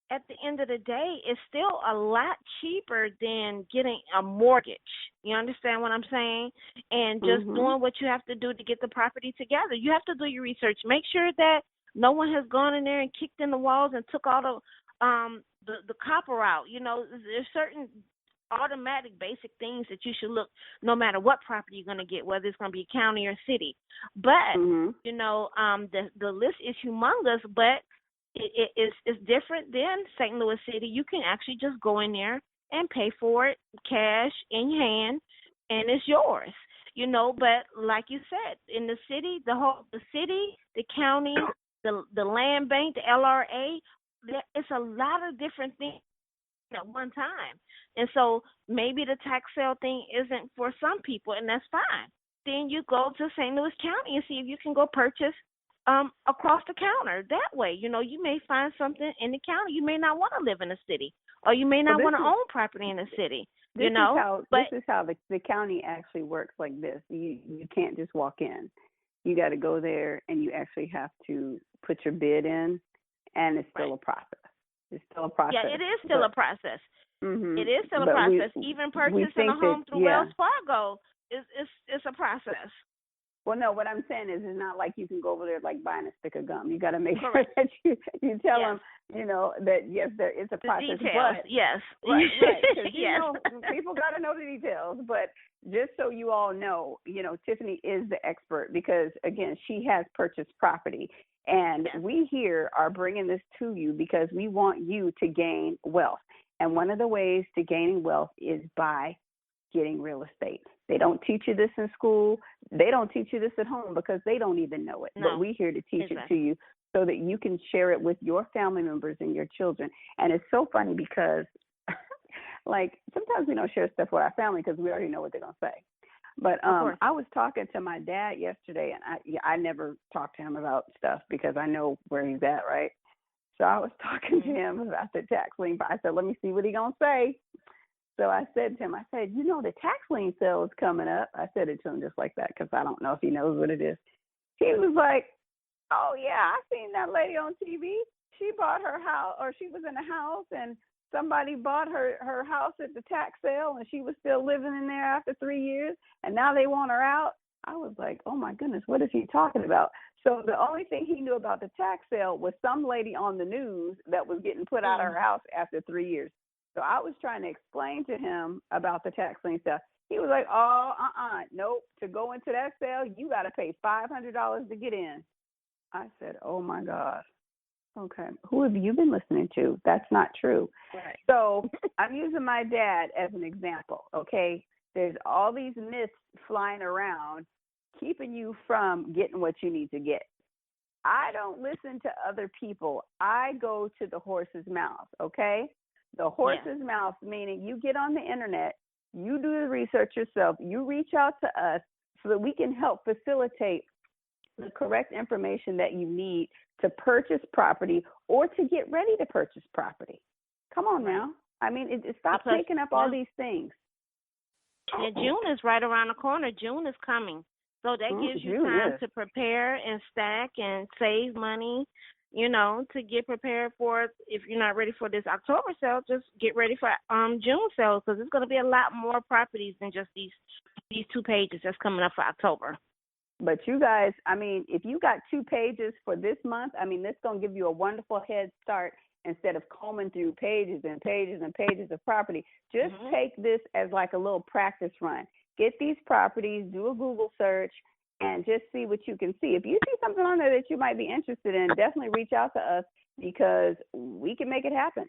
at the end of the day, it's still a lot cheaper than getting a mortgage. You understand what I'm saying? And just doing what you have to do to get the property together. You have to do your research. Make sure that no one has gone in there and kicked in the walls and took all the copper out. You know, there's certain automatic basic things that you should look no matter what property you're going to get, whether it's going to be county or city. But, you know, the list is humongous, but it's different than St. Louis City. You can actually just go in there and pay for it cash in your hand, and it's yours. You know, but like you said, in the city, the city, the county, the land bank, the LRA, it's a lot of different things at one time. And so maybe the tax sale thing isn't for some people, and that's fine. Then you go to St. Louis County and see if you can go purchase across the counter. That way, you know, you may find something in the county. You may not want to live in the city, or you may not want to own property in the city. This is how the county actually works like this. You can't just walk in. You got to go there, and you actually have to put your bid in, and it's still a process. It's still a process. Yeah, it is still a process. It is still a process. Even purchasing a home through Wells Fargo is a process. Well, no, what I'm saying is it's not like you can go over there like buying a stick of gum. You got to make sure that you tell them, you know, that, yes, there is a process. Details, but, yes. Right. You know, people got to know the details. But just so you all know, you know, Tiffany is the expert because, again, she has purchased property. And we here are bringing this to you because we want you to gain wealth. And one of the ways to gaining wealth is by getting real estate. They don't teach you this in school. They don't teach you this at home because they don't even know it. No. But we're here to teach it to you so that you can share it with your family members and your children. And it's so funny because, like, sometimes we don't share stuff with our family because we already know what they're going to say. But I was talking to my dad yesterday, and I never talk to him about stuff because I know where he's at, right? So I was talking to him about the tax lien. I said, let me see what he's going to say. So I said to him, you know, the tax lien sale is coming up. I said it to him just like that because I don't know if he knows what it is. He was like, oh, yeah, I seen that lady on TV. She bought her house, or she was in a house, and somebody bought her house at the tax sale, and she was still living in there after 3 years, and now they want her out. I was like, oh, my goodness, what is he talking about? So the only thing he knew about the tax sale was some lady on the news that was getting put out of her house after 3 years. So I was trying to explain to him about the tax lien stuff. He was like, oh, nope. To go into that sale, you got to pay $500 to get in. I said, oh, my God. Okay. Who have you been listening to? That's not true. Right. So I'm using my dad as an example, okay? There's all these myths flying around keeping you from getting what you need to get. I don't listen to other people. I go to the horse's mouth, okay? The horse's mouth, meaning you get on the internet, you do the research yourself, you reach out to us so that we can help facilitate the correct information that you need to purchase property or to get ready to purchase property. Come on now. I mean, stop making up all these things. And June is right around the corner. June is coming. So that gives you time to prepare and stack and save money, you know, to get prepared for, if you're not ready for this October sale, just get ready for June sale because there's going to be a lot more properties than just these 2 pages that's coming up for October. But you guys, I mean, if you got 2 pages for this month, I mean, this is going to give you a wonderful head start instead of combing through pages and pages and pages of property. Just take this as like a little practice run. Get these properties, do a Google search, and just see what you can see. If you see something on there that you might be interested in, definitely reach out to us because we can make it happen.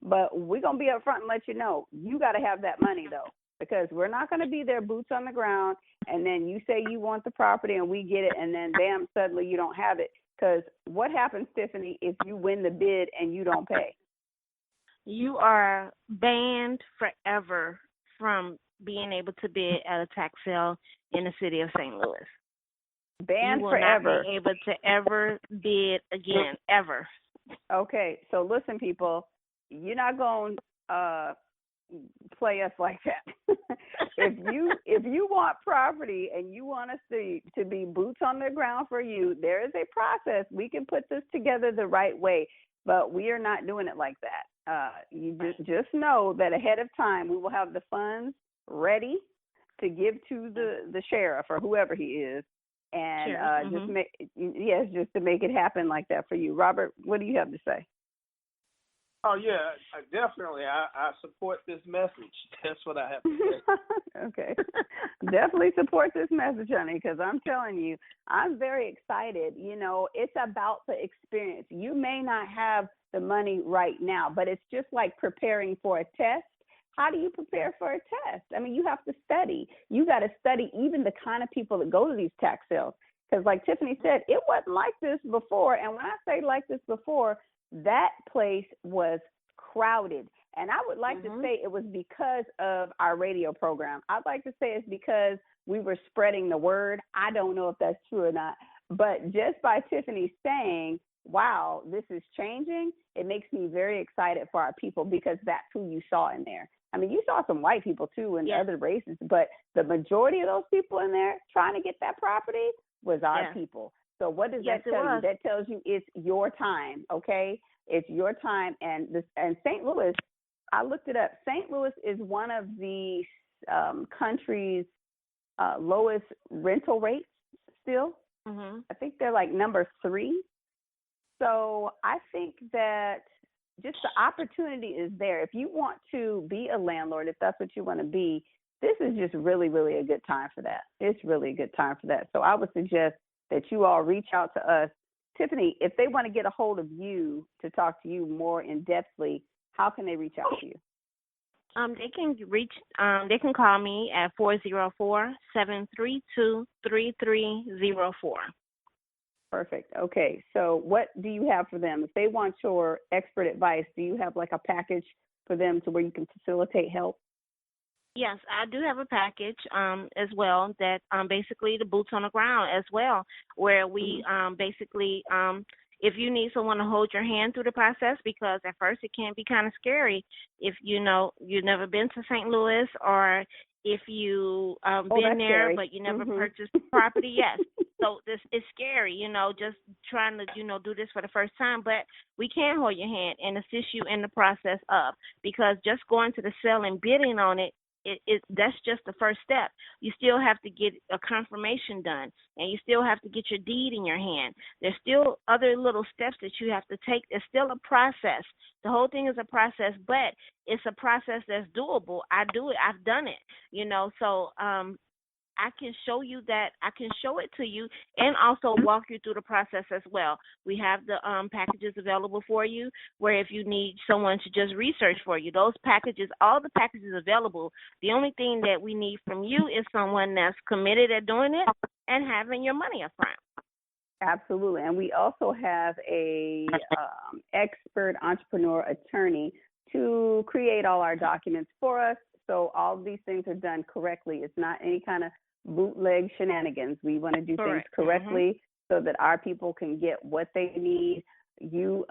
But we're going to be up front and let you know. You got to have that money, though, because we're not going to be there boots on the ground, and then you say you want the property and we get it, and then, bam, suddenly you don't have it. Because what happens, Tiffany, if you win the bid and you don't pay? You are banned forever from being able to bid at a tax sale in the city of St. Louis. Banned you will forever. Not be able to ever bid again, ever. Okay, so listen, people, you're not going play us like that. If you want property and you want us to be boots on the ground for you, there is a process. We can put this together the right way, but we are not doing it like that. You just know that ahead of time we will have the funds ready to give to the sheriff or whoever he is, and sure. Just to make it happen like that for you. Robert, what do you have to say? Oh, yeah, definitely. I support this message. That's what I have to say. Okay. Definitely support this message, honey, because I'm telling you, I'm very excited. You know, it's about the experience. You may not have the money right now, but it's just like preparing for a test. How do you prepare for a test? I mean, you have to study. You got to study even the kind of people that go to these tax sales. Because like Tiffany said, it wasn't like this before. And when I say like this before, that place was crowded. And I would like to say it was because of our radio program. I'd like to say it's because we were spreading the word. I don't know if that's true or not. But just by Tiffany saying, wow, this is changing, it makes me very excited for our people because that's who you saw in there. I mean, you saw some white people too in other races, but the majority of those people in there trying to get that property was our people. So what does that tell you? That tells you it's your time, okay? It's your time. And St. Louis, I looked it up. St. Louis is one of the country's lowest rental rates still. Mm-hmm. I think they're like number 3. So I think that just the opportunity is there. If you want to be a landlord, if that's what you want to be, this is just really, really a good time for that. It's really a good time for that. So I would suggest that you all reach out to us. Tiffany, if they want to get a hold of you to talk to you more in-depthly, how can they reach out to you? They can call me at 404-732-3304. Perfect. Okay. So what do you have for them? If they want your expert advice, do you have like a package for them to where you can facilitate help? Yes, I do have a package as well that basically the boots on the ground as well, where we basically if you need someone to hold your hand through the process, because at first it can be kind of scary if you've never been to St. Louis, or if you been there scary. But you never purchased property. Yes. So this is scary, just trying to, do this for the first time. But we can hold your hand and assist you in the process because just going to the sale and bidding on it, that's just the first step. You still have to get a confirmation done, and you still have to get your deed in your hand. There's still other little steps that you have to take. It's still a process. The whole thing is a process, but it's a process that's doable. I do it. I've done it, so I can show you that. I can show it to you and also walk you through the process as well. We have the packages available for you where if you need someone to just research for you, those packages, all the packages available. The only thing that we need from you is someone that's committed at doing it and having your money up front. Absolutely. And we also have a expert entrepreneur attorney to create all our documents for us. So all of these things are done correctly. It's not any kind of bootleg shenanigans. We want to do things correctly so that our people can get what they need. You,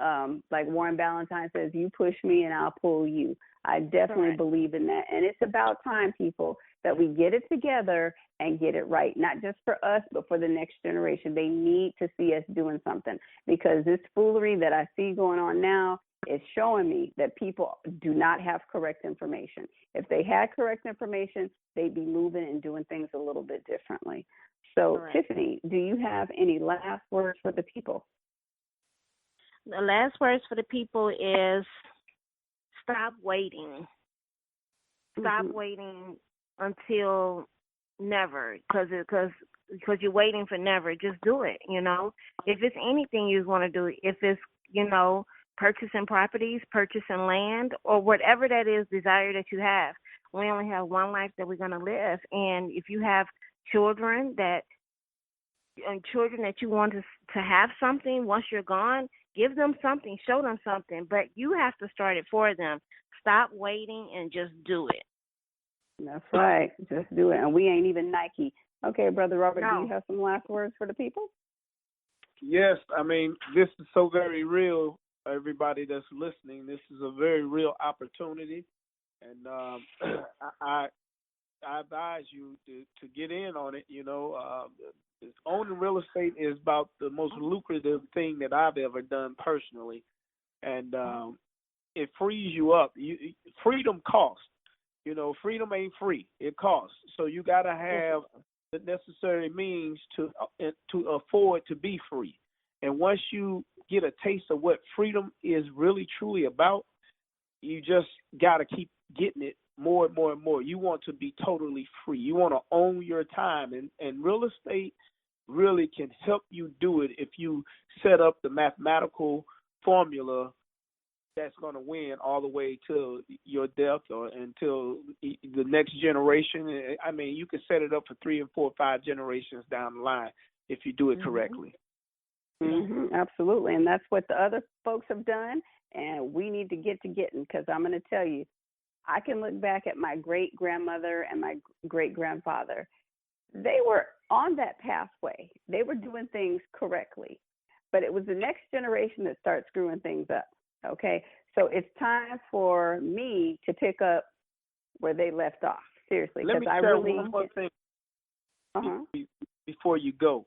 like Warren Ballantyne says, you push me and I'll pull you. I definitely believe in that. And it's about time, people, that we get it together and get it right, not just for us, but for the next generation. They need to see us doing something, because this foolery that I see going on now is showing me that people do not have correct information. If they had correct information, they'd be moving and doing things a little bit differently. So, Tiffany, do you have any last words for the people? The last words for the people is stop waiting. Stop waiting until never, because you're waiting for never. Just do it, If it's anything you want to do, if it's, purchasing properties, purchasing land, or whatever that is desire that you have. We only have one life that we're going to live. And if you have children that you want to have something once you're gone, give them something, show them something. But you have to start it for them. Stop waiting and just do it. That's right. Just do it. And we ain't even Nike. Okay, Brother Robert, do you have some last words for the people? Yes. I mean, this is so very real. Everybody that's listening, this is a very real opportunity, And I advise you to get in on it. Owning real estate is about the most lucrative thing that I've ever done personally, and it frees you up. Freedom costs. Freedom ain't free. It costs. So you got to have the necessary means to afford to be free. And once you get a taste of what freedom is really truly about, you just got to keep getting it more and more and more. You want to be totally free. You want to own your time. And real estate really can help you do it if you set up the mathematical formula that's going to win all the way to your death or until the next generation. I mean, you can set it up for 3 and 4 or 5 generations down the line if you do it correctly. Absolutely. And that's what the other folks have done. And we need to get to getting, because I'm going to tell you, I can look back at my great-grandmother and my great-grandfather. They were on that pathway. They were doing things correctly. But it was the next generation that started screwing things up, okay? So it's time for me to pick up where they left off, seriously. Let me share one more thing before you go.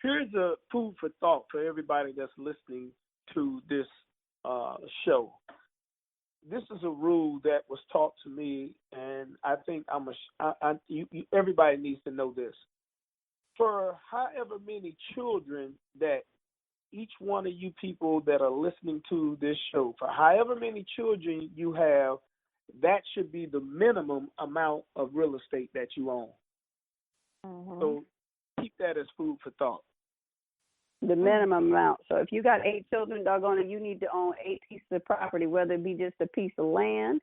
Here's a food for thought for everybody that's listening to this show. This is a rule that was taught to me, and I think everybody needs to know this. For however many children that each one of you people that are listening to this show, for however many children you have, that should be the minimum amount of real estate that you own. So keep that as food for thought. The minimum amount. So if you got 8 children, doggone it, you need to own 8 pieces of property, whether it be just a piece of land.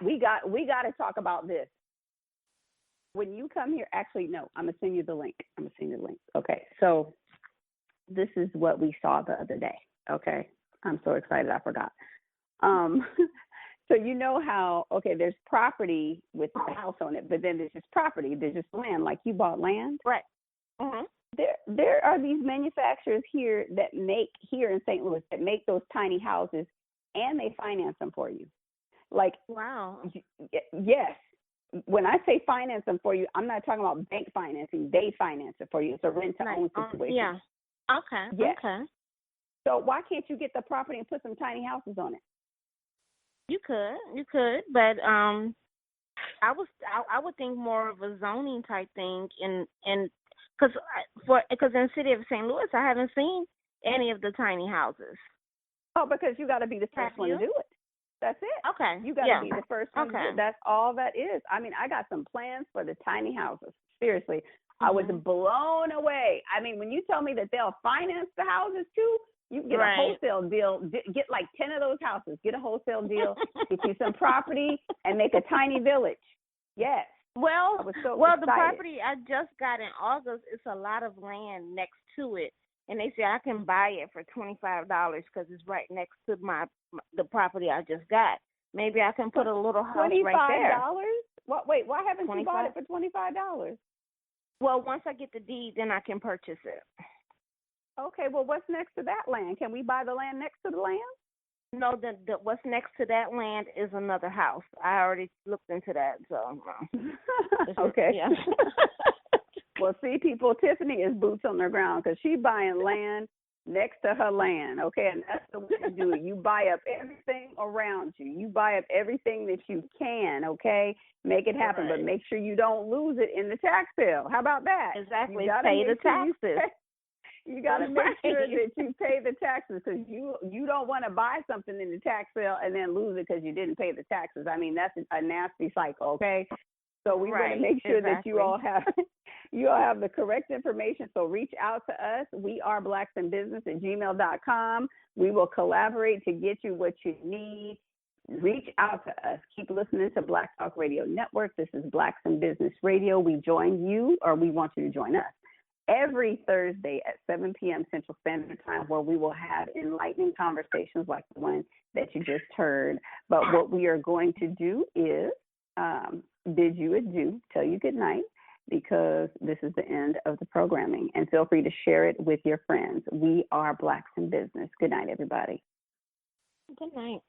We got to talk about this. When you come here, actually, no, I'm going to send you the link. Okay, so this is what we saw the other day. Okay, I'm so excited I forgot. So you know how, there's property with the house on it, but then there's just property, there's just land, like you bought land. Right. There are these manufacturers here that make, here in St. Louis, that make those tiny houses, and they finance them for you. Like, wow. Yes. When I say finance them for you, I'm not talking about bank financing. They finance it for you. It's a rent-to-own situation. Yeah. Okay. Yes. Okay. So why can't you get the property and put some tiny houses on it? You could, but I would think more of a zoning type thing, because in the city of St. Louis, I haven't seen any of the tiny houses. Oh, because you got to be the first one to do it. That's it. Okay. You got to be the first one to do it. That's all that is. I mean, I got some plans for the tiny houses. Seriously. I was blown away. I mean, when you tell me that they'll finance the houses too, you can get a wholesale deal. Get like 10 of those houses. Get a wholesale deal. Get you some property and make a tiny village. Yes. Well, excited. The property I just got in August, it's a lot of land next to it, and they say I can buy it for $25 because it's right next to the property I just got. Maybe I can put a little house right there. $25? What? Wait, why haven't you bought it for $25? Well, once I get the deed, then I can purchase it. Okay, well, what's next to that land? Can we buy the land next to the land? No, what's next to that land is another house. I already looked into that, so. Okay. Yeah. Well, see, people, Tiffany is boots on the ground because she's buying land next to her land, okay? And that's the way to do it. You buy up everything around you. You buy up everything that you can, okay? Make it happen, but make sure you don't lose it in the tax sale. How about that? Exactly. Pay the taxes. You got to make sure that you pay the taxes, because you don't want to buy something in the tax sale and then lose it because you didn't pay the taxes. I mean, that's a nasty cycle, okay? So we want to make sure that you all have the correct information. So reach out to us. We are blacksinbusiness@gmail.com. We will collaborate to get you what you need. Reach out to us. Keep listening to Black Talk Radio Network. This is Blacks in Business Radio. We join you, or we want you to join us, every Thursday at 7 p.m. Central Standard Time, where we will have enlightening conversations like the one that you just heard. But what we are going to do is bid you adieu, tell you good night, because this is the end of the programming. And feel free to share it with your friends. We are Blacks in Business. Good night, everybody. Good night.